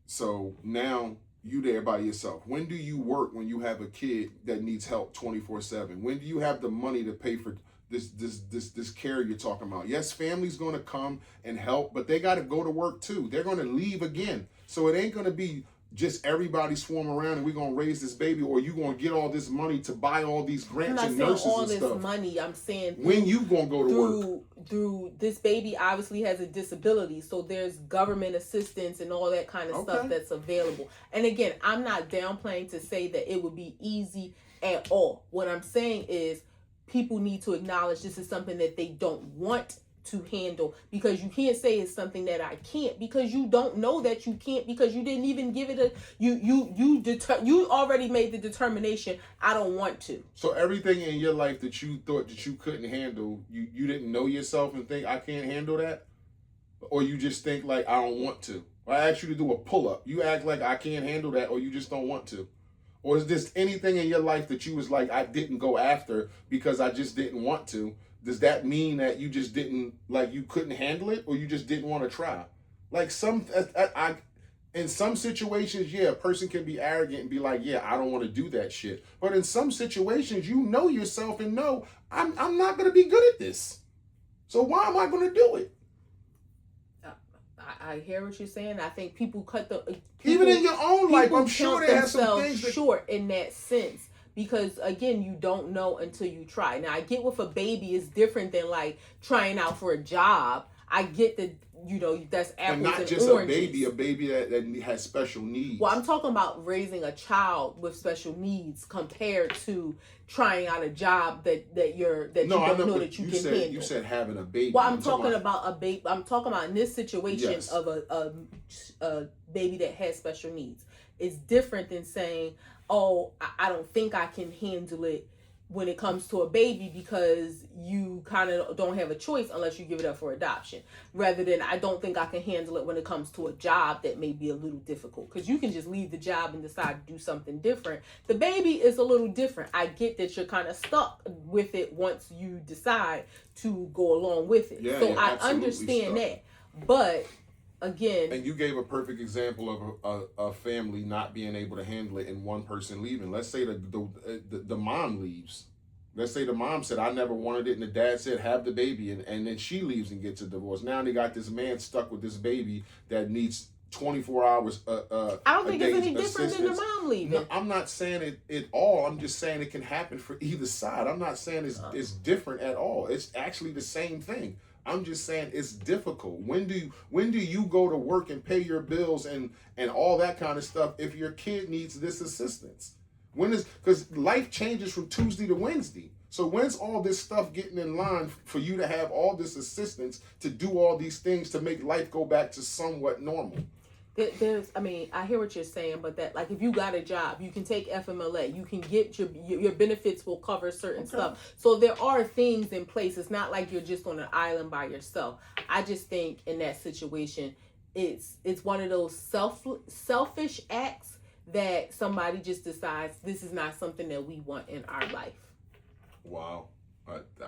So now you there by yourself. When do you work when you have a kid that needs help 24/7? When do you have the money to pay for this care you're talking about? Yes, family's going to come and help, but they got to go to work too. They're going to leave again. So it ain't going to be just everybody swarm around and we're going to raise this baby, or you going to get all this money to buy all these grants and nurses and stuff. I'm not saying all this money. I'm saying when you going to go to work. Through this baby obviously has a disability, so there's government assistance and all that kind of stuff that's available. And again, I'm not downplaying to say that it would be easy at all. What I'm saying is people need to acknowledge this is something that they don't want to handle, because you can't say it's something that I can't, because you don't know that you can't, because you didn't even give it you already made the determination, I don't want to. So everything in your life that you thought that you couldn't handle, you didn't know yourself and think I can't handle that? Or you just think like I don't want to? Or I asked you to do a pull-up, you act like I can't handle that, or you just don't want to? Or is this anything in your life that you was like, I didn't go after because I just didn't want to? Does that mean that you just didn't, like, you couldn't handle it, or you just didn't want to try? Like in some situations, yeah, a person can be arrogant and be like, yeah, I don't want to do that shit. But in some situations, you know yourself and know, I'm not going to be good at this. So why am I going to do it? I hear what you're saying. I think people even in your own life, I'm sure they have some things short in that sense. Because again, you don't know until you try. Now, I get with a baby is different than like trying out for a job. I get that, that's apples and not just oranges. a baby that has special needs. Well, I'm talking about raising a child with special needs compared to trying out a job that you don't know that you can handle. You said having a baby. Well, I'm talking about a baby. I'm talking about in this situation of a baby that has special needs. It's different than saying, oh, I don't think I can handle it. when it comes to a baby, because you kind of don't have a choice unless you give it up for adoption, rather than I don't think I can handle it when it comes to a job that may be a little difficult, because you can just leave the job and decide to do something different. The baby is a little different. I get that you're kind of stuck with it once you decide to go along with it. Yeah, so you're I absolutely understand stuck. that, but again, and you gave a perfect example of a family not being able to handle it and one person leaving. Let's say the mom leaves. Let's say the mom said, I never wanted it, and the dad said, have the baby, and then she leaves and gets a divorce. Now they got this man stuck with this baby that needs 24 hours I don't think it's any different than the mom leaving. No, I'm not saying it all. I'm just saying it can happen for either side. I'm not saying it's different at all. It's actually the same thing. I'm just saying it's difficult. When do you go to work and pay your bills and all that kind of stuff if your kid needs this assistance? When is, because life changes from Tuesday to Wednesday. So when's all this stuff getting in line for you to have all this assistance to do all these things to make life go back to somewhat normal? I hear what you're saying, but that, like, if you got a job, you can take FMLA, you can get your benefits will cover certain stuff. So there are things in place. It's not like you're just on an island by yourself. I just think in that situation, it's one of those selfish acts that somebody just decides this is not something that we want in our life. Wow.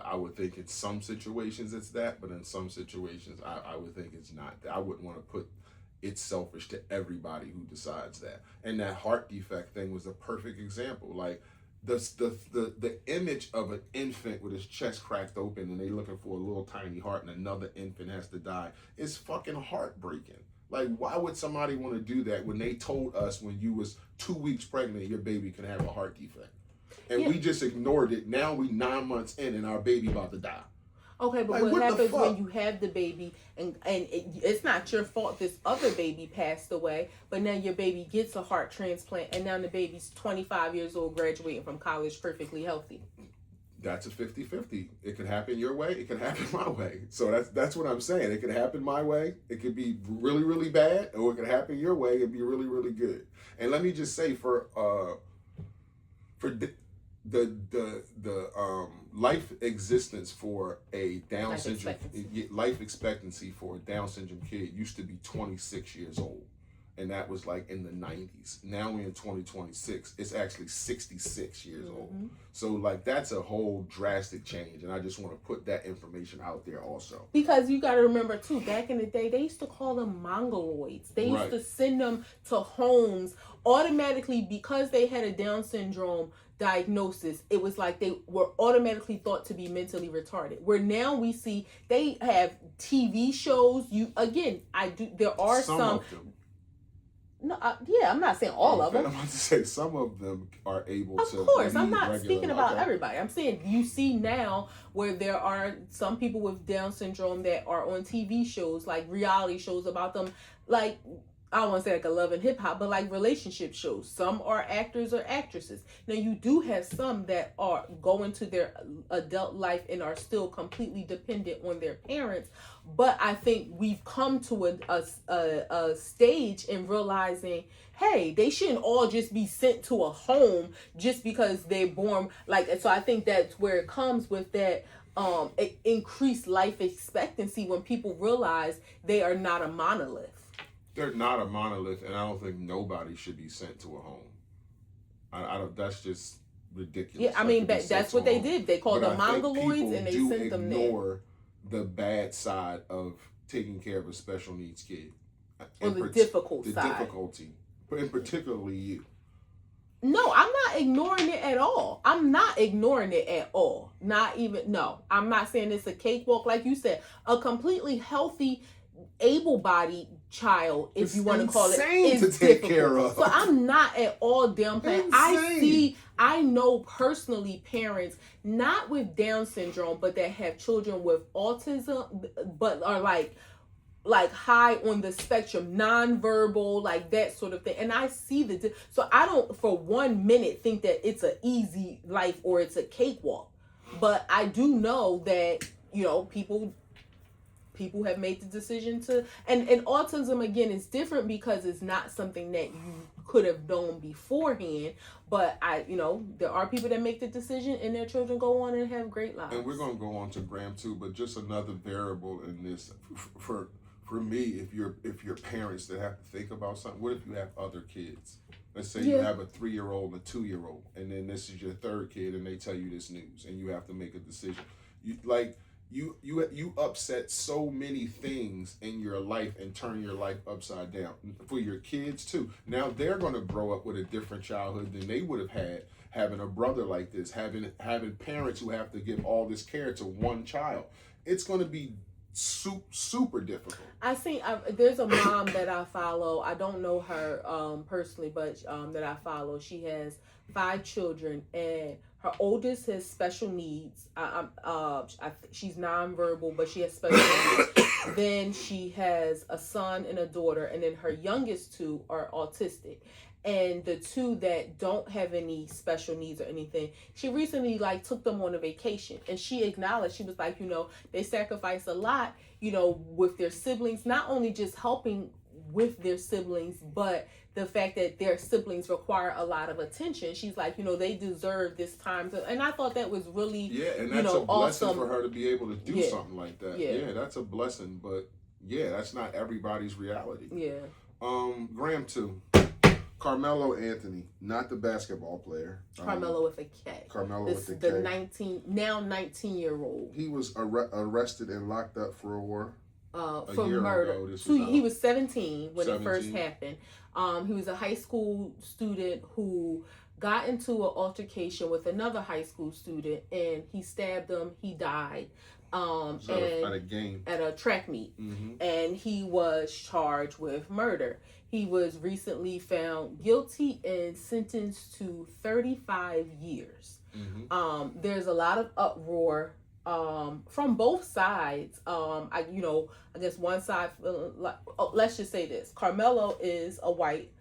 I would think in some situations it's that, but in some situations I would think it's not. I wouldn't want to put it's selfish to everybody who decides that. And that heart defect thing was a perfect example. Like the image of an infant with his chest cracked open and they looking for a little tiny heart and another infant has to die is fucking heartbreaking. Like, why would somebody want to do that when they told us when you was 2 weeks pregnant your baby can have a heart defect? And we just ignored it. Now we 9 months in and our baby about to die. Okay, but like, what happens when you have the baby and it's not your fault this other baby passed away, but now your baby gets a heart transplant and now the baby's 25 years old graduating from college perfectly healthy? That's a 50-50. It could happen your way. It could happen my way. So that's what I'm saying. It could happen my way. It could be really, really bad, or it could happen your way and be really, really good. And let me just say for the life existence for a Down syndrome, life expectancy for a Down syndrome kid used to be 26 years old. And that was like in the 90s. Now we're in 2026. It's actually 66 years old. So like that's a whole drastic change. And I just want to put that information out there also. Because you got to remember too, back in the day, they used to call them mongoloids. They used to send them to homes automatically because they had a Down syndrome diagnosis. It was like they were automatically thought to be mentally retarded. Where now we see they have TV shows. There are some of them. No, I'm not saying all of them. I'm about to say some of them are able to. Of course, I'm not speaking about everybody. I'm saying you see now where there are some people with Down syndrome that are on TV shows, like reality shows about them, like, I don't want to say like a Love and Hip Hop, but like relationship shows. Some are actors or actresses. Now you do have some that are going to their adult life and are still completely dependent on their parents. But I think we've come to a stage in realizing, hey, they shouldn't all just be sent to a home just because they're born. So I think that's where it comes with that increased life expectancy when people realize they are not a monolith. They're not a monolith, and I don't think nobody should be sent to a home. I don't. That's just ridiculous. Yeah, I mean, that's what they did. They called them mongoloids, and they sent them there. Ignore the bad side of taking care of a special needs kid, or the difficult side. The difficulty, and particularly you. No, I'm not ignoring it at all. I'm not ignoring it at all. Not even. No, I'm not saying it's a cakewalk, like you said. A completely healthy, able-bodied child, if you want to call it, is to take care of. So I'm not at all downplaying. I know personally parents not with Down syndrome, but that have children with autism, but are like high on the spectrum, nonverbal, like that sort of thing. And I see so I don't for 1 minute think that it's an easy life or it's a cakewalk. But I do know that, people people have made the decision to, and autism again is different because it's not something that you could have known beforehand, but there are people that make the decision and their children go on and have great lives. And we're going to go on to Graham too, but just another variable in this for me, if you're parents that have to think about something, what if you have other kids? Let's say you have a 3-year-old and a 2-year-old, and then this is your third kid, and they tell you this news, and you have to make a decision. You upset so many things in your life and turn your life upside down for your kids too. Now they're going to grow up with a different childhood than they would have had, having a brother like this, having parents who have to give all this care to one child. It's going to be super difficult. There's a mom that I follow. I don't know her personally, but that I follow. She has 5 children, and her oldest has special needs. She's nonverbal, but she has special needs. Then she has a son and a daughter, and then her youngest 2 are autistic. And the 2 that don't have any special needs or anything, she recently took them on a vacation, and she acknowledged, she was like, they sacrifice a lot, with their siblings, not only just helping with their siblings, but the fact that their siblings require a lot of attention. She's like, they deserve this time and I thought that was really, and that's a blessing awesome for her to be able to do something like that. Yeah, that's a blessing, but that's not everybody's reality. Graham too. Carmelo Anthony, not the basketball player. Carmelo with a K. The 19-year-old. He was arrested and locked up for for murder. He was 17 when it first happened. He was a high school student who got into an altercation with another high school student, and he stabbed him. He died. At a game. At a track meet. And he was charged with murder. He was recently found guilty and sentenced to 35 years. There's a lot of uproar from both sides. I guess one side, let's just say this. Carmelo is a white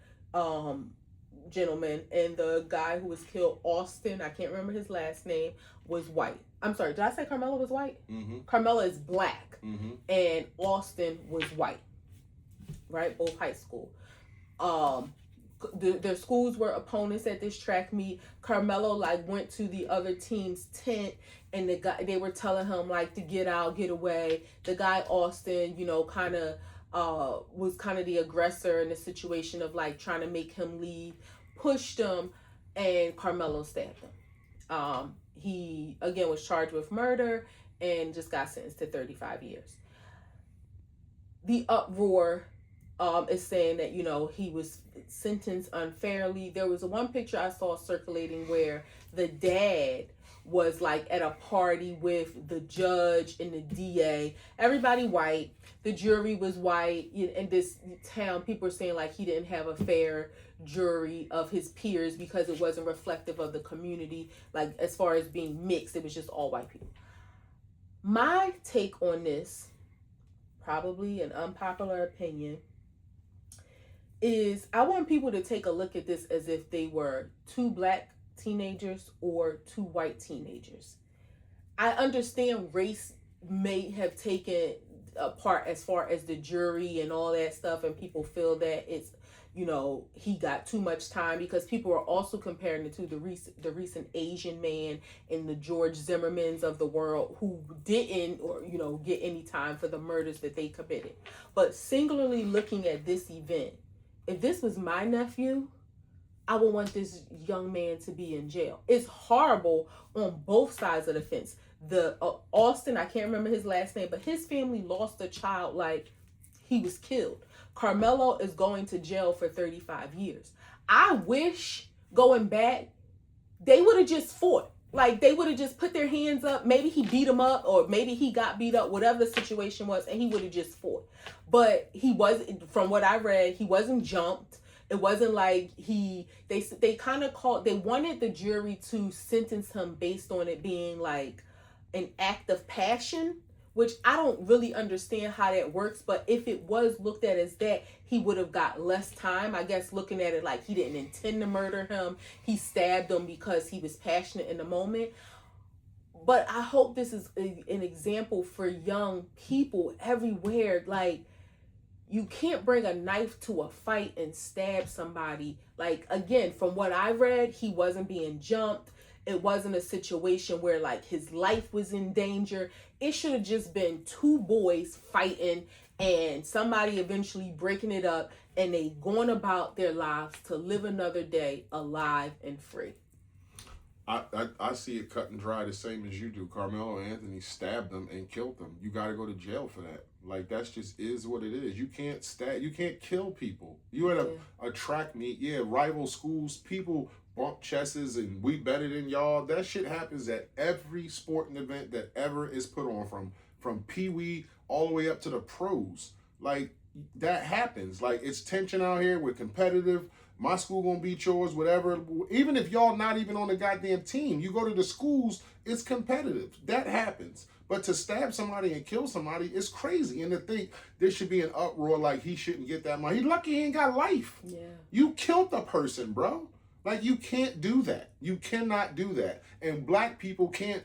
gentleman, and the guy who was killed, Austin, I can't remember his last name, was white. I'm sorry, did I say Carmelo was white? Carmelo is black, and Austin was white, right? Both high school. Their schools were opponents at this track meet. Carmelo went to the other team's tent, and they were telling him to get out, get away. The guy Austin, was kind of the aggressor in the situation of trying to make him leave, pushed him, and Carmelo stabbed him. He again was charged with murder and just got sentenced to 35 years. The uproar is saying that he was sentenced unfairly. There was one picture I saw circulating where the dad was at a party with the judge and the DA. Everybody white. The jury was white. In this town, people were saying he didn't have a fair jury of his peers because it wasn't reflective of the community. As far as being mixed, it was just all white people. My take on this, probably an unpopular opinion, is I want people to take a look at this as if they were 2 black teenagers or 2 white teenagers. I understand race may have taken a part as far as the jury and all that stuff, and people feel that it's he got too much time, because people are also comparing it to the recent Asian man and the George Zimmermans of the world who didn't get any time for the murders that they committed. But singularly looking at this event, if this was my nephew, I would want this young man to be in jail. It's horrible on both sides of the fence. The Austin, I can't remember his last name, but his family lost a child he was killed. Carmelo is going to jail for 35 years. I wish, going back, they would have just fought. They would have just put their hands up. Maybe he beat him up, or maybe he got beat up, whatever the situation was, and he would have just fought. But he wasn't, from what I read, he wasn't jumped. It wasn't they kind of they wanted the jury to sentence him based on it being an act of passion, which I don't really understand how that works. But if it was looked at as that, he would have got less time. I guess looking at it he didn't intend to murder him. He stabbed him because he was passionate in the moment. But I hope this is an example for young people everywhere. Like, you can't bring a knife to a fight and stab somebody. Like, again, from what I read, he wasn't being jumped. It wasn't a situation where like his life was in danger. It should have just been two boys fighting and somebody eventually breaking it up and they going about their lives to live another day alive and free. I see it cut and dry the same as you do. Carmelo Anthony stabbed them and killed them. You got to go to jail for that. Like, that's just is what it is. You can't stab. You can't kill people. You at a track meet, rival schools, people bump chests and we better than y'all. That shit happens at every sporting event that ever is put on, from pee-wee all the way up to the pros. Like, that happens. Like, it's tension out here. We're competitive. My school gonna beat yours, whatever. Even if y'all not even on the goddamn team, you go to the schools, it's competitive. That happens. But to stab somebody and kill somebody is crazy. And to think there should be an uproar like he shouldn't get that money. He's lucky he ain't got life. Yeah. You killed the person, bro. Like, you can't do that. You cannot do that. And black people can't,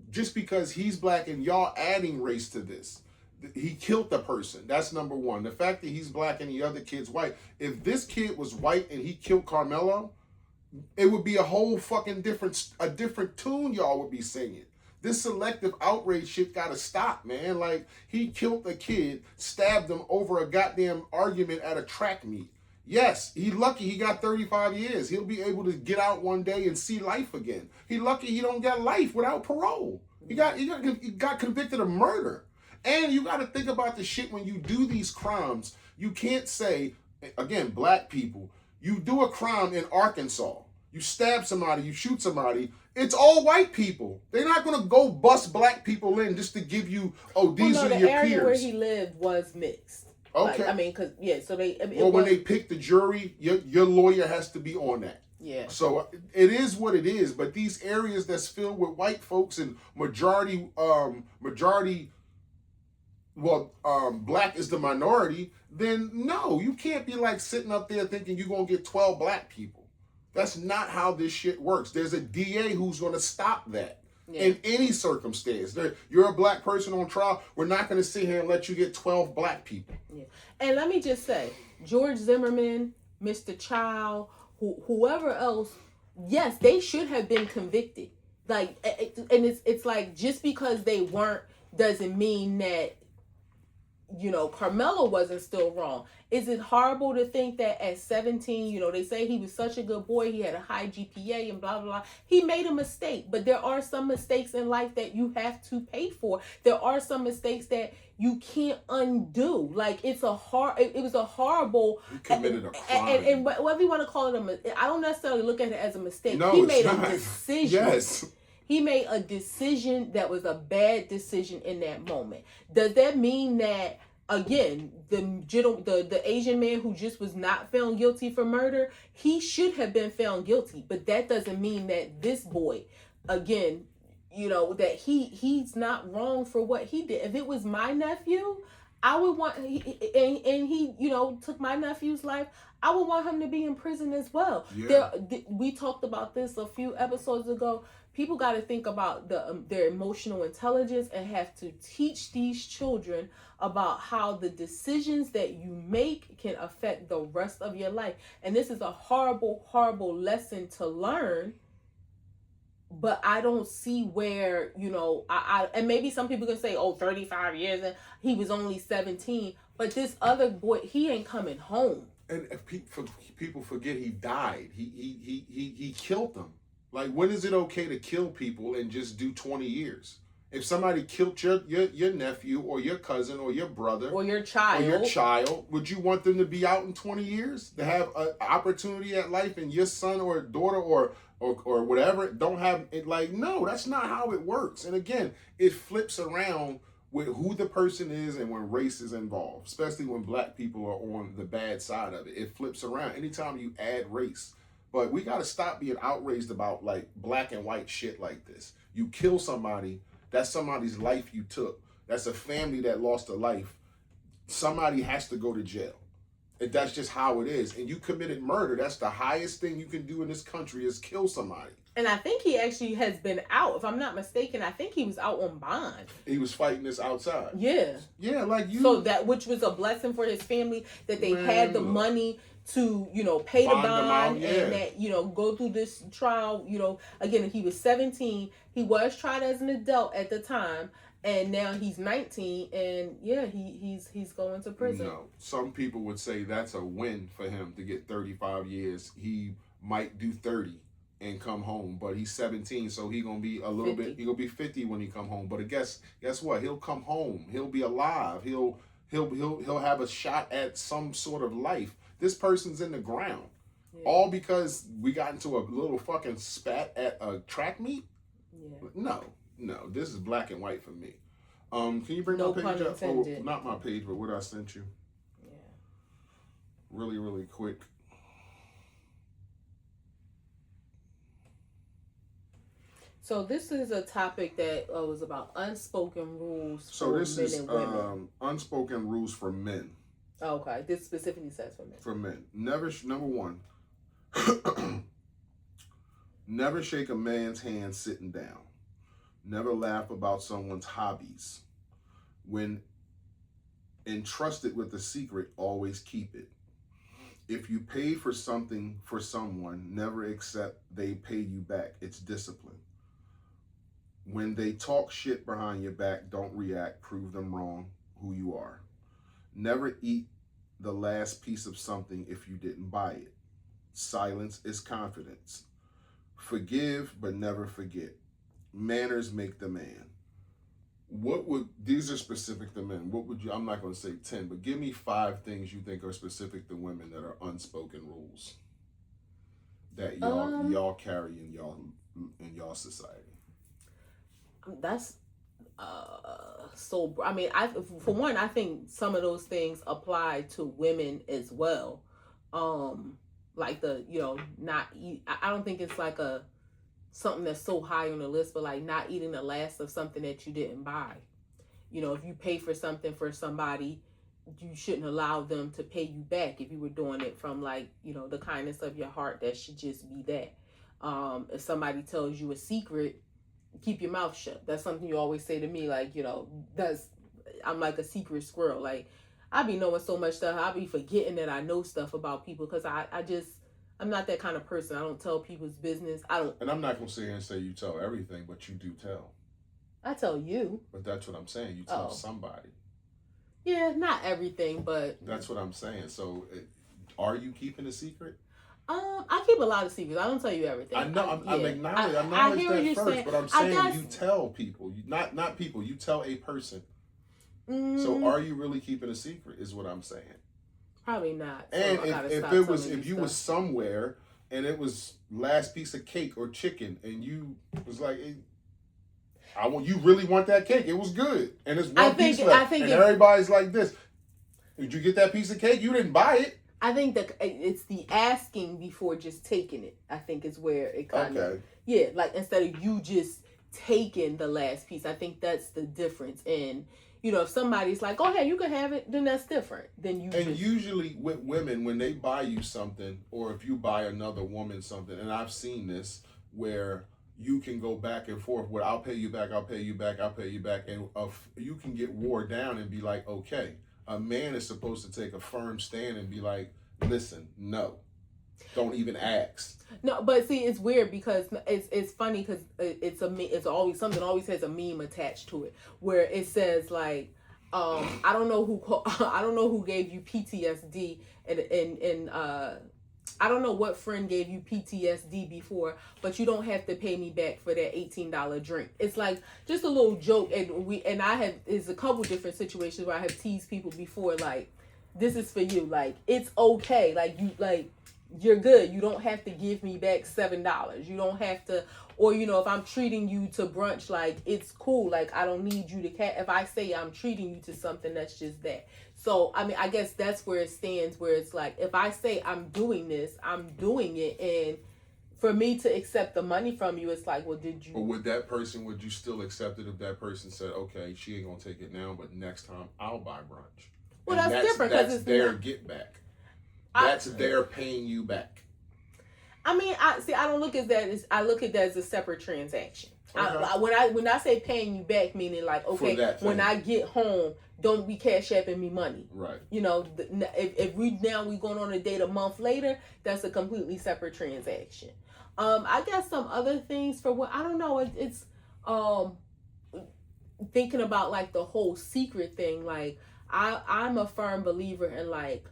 just because he's black and y'all adding race to this. He killed the person. That's number one. The fact that he's black and the other kid's white. If this kid was white and he killed Carmelo, it would be a whole fucking different tune y'all would be singing. This selective outrage shit gotta stop, man. Like, he killed a kid, stabbed him over a goddamn argument at a track meet. Yes, he's lucky he got 35 years. He'll be able to get out one day and see life again. He lucky he don't get life without parole. He got convicted of murder. And you got to think about the shit when you do these crimes. You can't say, again, black people, you do a crime in Arkansas. You stab somebody, you shoot somebody. It's all white people. They're not going to go bust black people in just to give you, these are your peers. The area where he lived was mixed. Okay. Like, I mean, because, so they... I mean, well, when they pick the jury, your lawyer has to be on that. Yeah. So it is what it is. But these areas that's filled with white folks and majority black is the minority, then no, you can't be like sitting up there thinking you're going to get 12 black people. That's not how this shit works. There's a DA who's going to stop that in any circumstance. You're a black person on trial. We're not going to sit here and let you get 12 black people. Yeah. And let me just say, George Zimmerman, Mr. Child, whoever else, yes, they should have been convicted. Like, and it's like, just because they weren't doesn't mean that, Carmelo wasn't still wrong. Is it horrible to think that at 17, they say he was such a good boy, he had a high GPA and blah, blah, blah. He made a mistake, but there are some mistakes in life that you have to pay for. There are some mistakes that you can't undo. Like, it was a horrible... He committed a crime. And whether you want to call it I don't necessarily look at it as a mistake. No, he made not. A decision. Yes. He made a decision that was a bad decision in that moment. Does that mean that, again, the Asian man who just was not found guilty for murder, he should have been found guilty. But that doesn't mean that this boy, again, that he's not wrong for what he did. If it was my nephew, I would want, and he, took my nephew's life, I would want him to be in prison as well. Yeah. We talked about this a few episodes ago. People got to think about their emotional intelligence and have to teach these children about how the decisions that you make can affect the rest of your life. And this is a horrible, horrible lesson to learn. But I don't see where, and maybe some people can say, 35 years and he was only 17. But this other boy, he ain't coming home. And if people forget he died. He killed them. Like, when is it okay to kill people and just do 20 years? If somebody killed your nephew or your cousin or your brother or your child, would you want them to be out in 20 years? To have an opportunity at life and your son or daughter or whatever don't have it? Like, no, that's not how it works. And again, it flips around with who the person is and when race is involved, especially when black people are on the bad side of it. It flips around anytime you add race. But we got to stop being outraged about like black and white shit like this. You kill somebody, that's somebody's life you took. That's a family that lost a life. Somebody has to go to jail. That's just how it is. And you committed murder. That's the highest thing you can do in this country is kill somebody. And I think he actually has been out. If I'm not mistaken, I think he was out on bond. He was fighting this outside. Yeah. Yeah, like you. So that, which was a blessing for his family, that they had the money to, pay the bond and that, go through this trial. Again, he was 17. He was tried as an adult at the time. And now he's 19, and he's going to prison. No, some people would say that's a win for him to get 35 years. He might do 30 and come home, but he's 17, so he gonna be a little 50. He gonna be 50 when he come home. But guess what? He'll come home. He'll be alive. He'll have a shot at some sort of life. This person's in the ground, all because we got into a little fucking spat at a track meet. Yeah. No, this is black and white for me. Can you bring my page up? Oh, not my page, but what I sent you. Yeah. Really, really quick. So this is a topic that was about unspoken rules for men and women. Unspoken rules for men. Oh, okay. This specifically says for men. For men. Number one. Never shake a man's hand sitting down. Never laugh about someone's hobbies. When entrusted with a secret, always keep it. If you pay for something for someone, never accept they pay you back. It's discipline. When they talk shit behind your back, don't react. Prove them wrong, who you are. Never eat the last piece of something if you didn't buy it. Silence is confidence. Forgive, but never forget. Manners make the man. These are specific to men. What would you, I'm not going to say 10, but give me 5 things you think are specific to women that are unspoken rules that y'all carry in y'all society. That's so, I mean, for one, I think some of those things apply to women as well. Like not eat, I don't think it's like something that's so high on the list, but like not eating the last of something that you didn't buy. If you pay for something for somebody, you shouldn't allow them to pay you back. If you were doing it from the kindness of your heart, that should just be that. If somebody tells you a secret, keep your mouth shut. That's something you always say to me, I'm like a secret squirrel. Like, I be knowing so much stuff, I be forgetting that I know stuff about people, because I'm not that kind of person. I don't tell people's business. And I'm not going to sit here and say you tell everything, but you do tell. I tell you. But that's what I'm saying. You tell somebody. Yeah, not everything, but. That's what I'm saying. So, are you keeping a secret? I keep a lot of secrets. I don't tell you everything. I know. I'm acknowledging that first, but I'm saying you tell people. Not people. You tell a person. So, are you really keeping a secret? Is what I'm saying. Probably not. So and if you was somewhere and it was last piece of cake or chicken, and you was like, you really want that cake? It was good, and it's one piece left, and everybody's like this. Did you get that piece of cake? You didn't buy it. I think that it's the asking before just taking it. I think is where it kind of like instead of you just taking the last piece. I think that's the difference. And if somebody's like, "Oh, hey, you can have it," then that's different. Then you. And usually with women, when they buy you something, or if you buy another woman something, and I've seen this where you can go back and forth with, "I'll pay you back, I'll pay you back, I'll pay you back," and you can get wore down and be like, "Okay." A man is supposed to take a firm stand and be like, "Listen, no, don't even ask." No, but see, it's weird because it's funny because it's always something always has a meme attached to it where it says like, I don't know who gave you PTSD and I don't know what friend gave you PTSD before, but you don't have to pay me back for that $18 drink. It's like just a little joke, and it's a couple different situations where I have teased people before, like, this is for you, like, it's okay, you're good. You don't have to give me back $7. You don't have to, or if I'm treating you to brunch, like, it's cool. Like, I don't need you to if I say I'm treating you to something, that's just that. So, I mean, I guess that's where it stands, where it's like, if I say I'm doing this, I'm doing it. And for me to accept the money from you, it's like, well, did you? Or would you still accept it if that person said, okay, she ain't going to take it now, but next time I'll buy brunch? Well, that's different. That's their get back. That's they're paying you back. I mean, I don't look at that as, I look at that as a separate transaction. Okay. When I say paying you back, meaning like, okay, when I get home, don't be cash apping me money. Right. You know, if we going on a date a month later, that's a completely separate transaction. I guess some other things for what I don't know. It's thinking about like the whole secret thing. Like I'm a firm believer in like,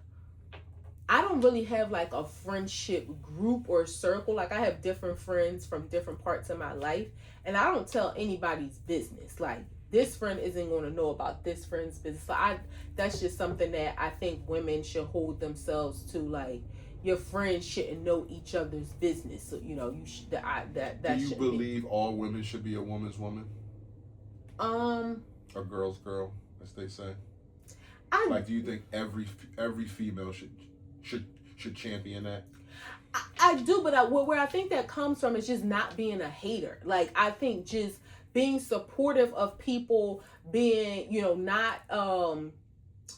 I don't really have like a friendship group or circle. Like I have different friends from different parts of my life, and I don't tell anybody's business. Like this friend isn't going to know about this friend's business. So that's just something that I think women should hold themselves to. Like your friends shouldn't know each other's business. So you know you should that. Do you believe all women should be a woman's woman? A girl's girl, as they say. Like, do you think every female should champion that? I do, but where I think that comes from is just not being a hater. Like I think just being supportive of people, being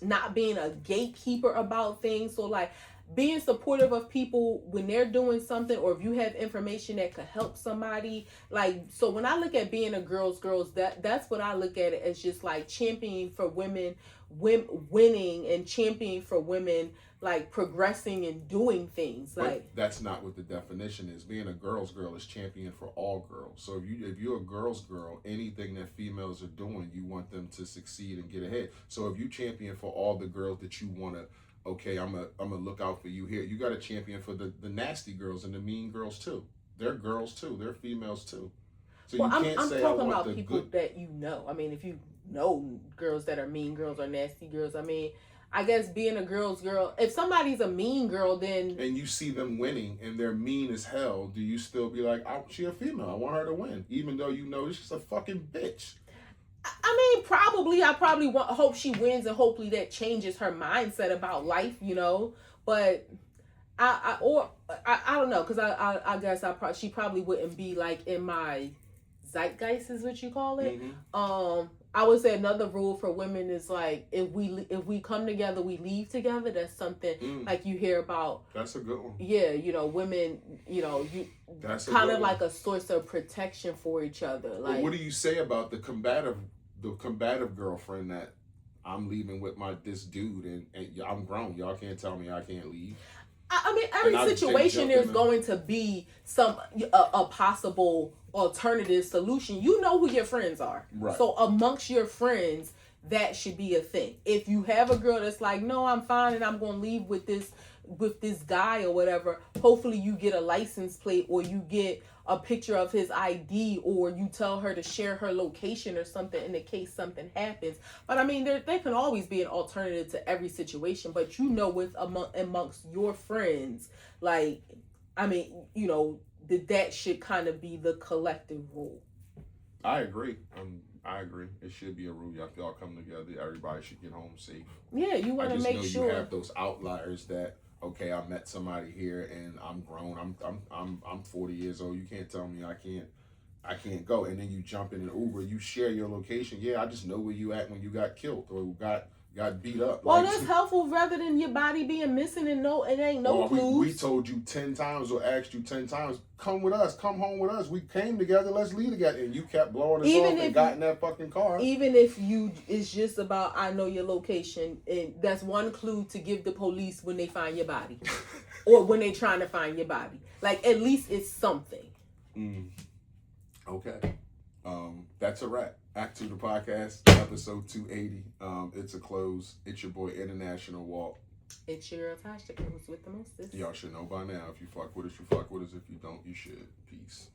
not being a gatekeeper about things. So like being supportive of people when they're doing something, or if you have information that could help somebody. Like so when I look at being a girls, that's what I look at it as, just like championing for women, winning, and championing for women, like progressing and doing things. Like but that's not what the definition is. Being a girl's girl is champion for all girls. So if you're a girl's girl, anything that females are doing, you want them to succeed and get ahead. So if you champion for all the girls that you want to, okay, I'm gonna look out for you here. You got to champion for the nasty girls and the mean girls too. They're girls too. They're females too. So well, you can't I'm say talking I want about the people good. that you know. I mean, if you know girls that are mean girls or nasty girls, I mean, I guess being a girl's girl, if somebody's a mean girl, then and you see them winning and they're mean as hell, do you still be like, she a female, I want her to win, even though you know she's a fucking bitch? I mean, probably. I probably hope she wins, and hopefully that changes her mindset about life, you know. But I don't know, because I guess she probably wouldn't be like in my zeitgeist, is what you call it. Mm-hmm. I would say another rule for women is like, if we come together, we leave together. That's something like you hear about. That's a good one. Yeah, you know, women, you know, that's kind of like a source of protection for each other. Like, but what do you say about the combative girlfriend that I'm leaving with this dude and I'm grown, y'all can't tell me I can't leave? I mean, every situation there's going to be a possible alternative solution. You know who your friends are. Right. So amongst your friends, that should be a thing. If you have a girl that's like, no, I'm fine and I'm going to leave with this guy or whatever, hopefully you get a license plate, or you get a picture of his ID, or you tell her to share her location or something in the case something happens. But I mean, there can always be an alternative to every situation. But you know, amongst your friends, like, I mean, you know, that should kind of be the collective rule. I agree. I agree. It should be a rule. Y'all come together. Everybody should get home safe. Yeah, you want to make sure. You have those outliers that, okay, I met somebody here and I'm grown. I'm 40 years old. You can't tell me I can't go. And then you jump in an Uber. You share your location. Yeah, I just know where you at when you got killed or got beat up. Well, that's helpful rather than your body being missing and it ain't no clues. We told you 10 times or asked you 10 times, come with us, come home with us. We came together, let's leave together. And you kept blowing us off and got in that fucking car. Even if it's just about, I know your location, and that's one clue to give the police when they find your body. Or when they trying to find your body. Like, at least it's something. Okay. That's a wrap. Act 2 the podcast, episode 280. It's a close. It's your boy International Walt. It's your girl Tasha, who's with the mostest. Y'all should know by now. If you fuck with us, you fuck with us. If you don't, you should. Peace.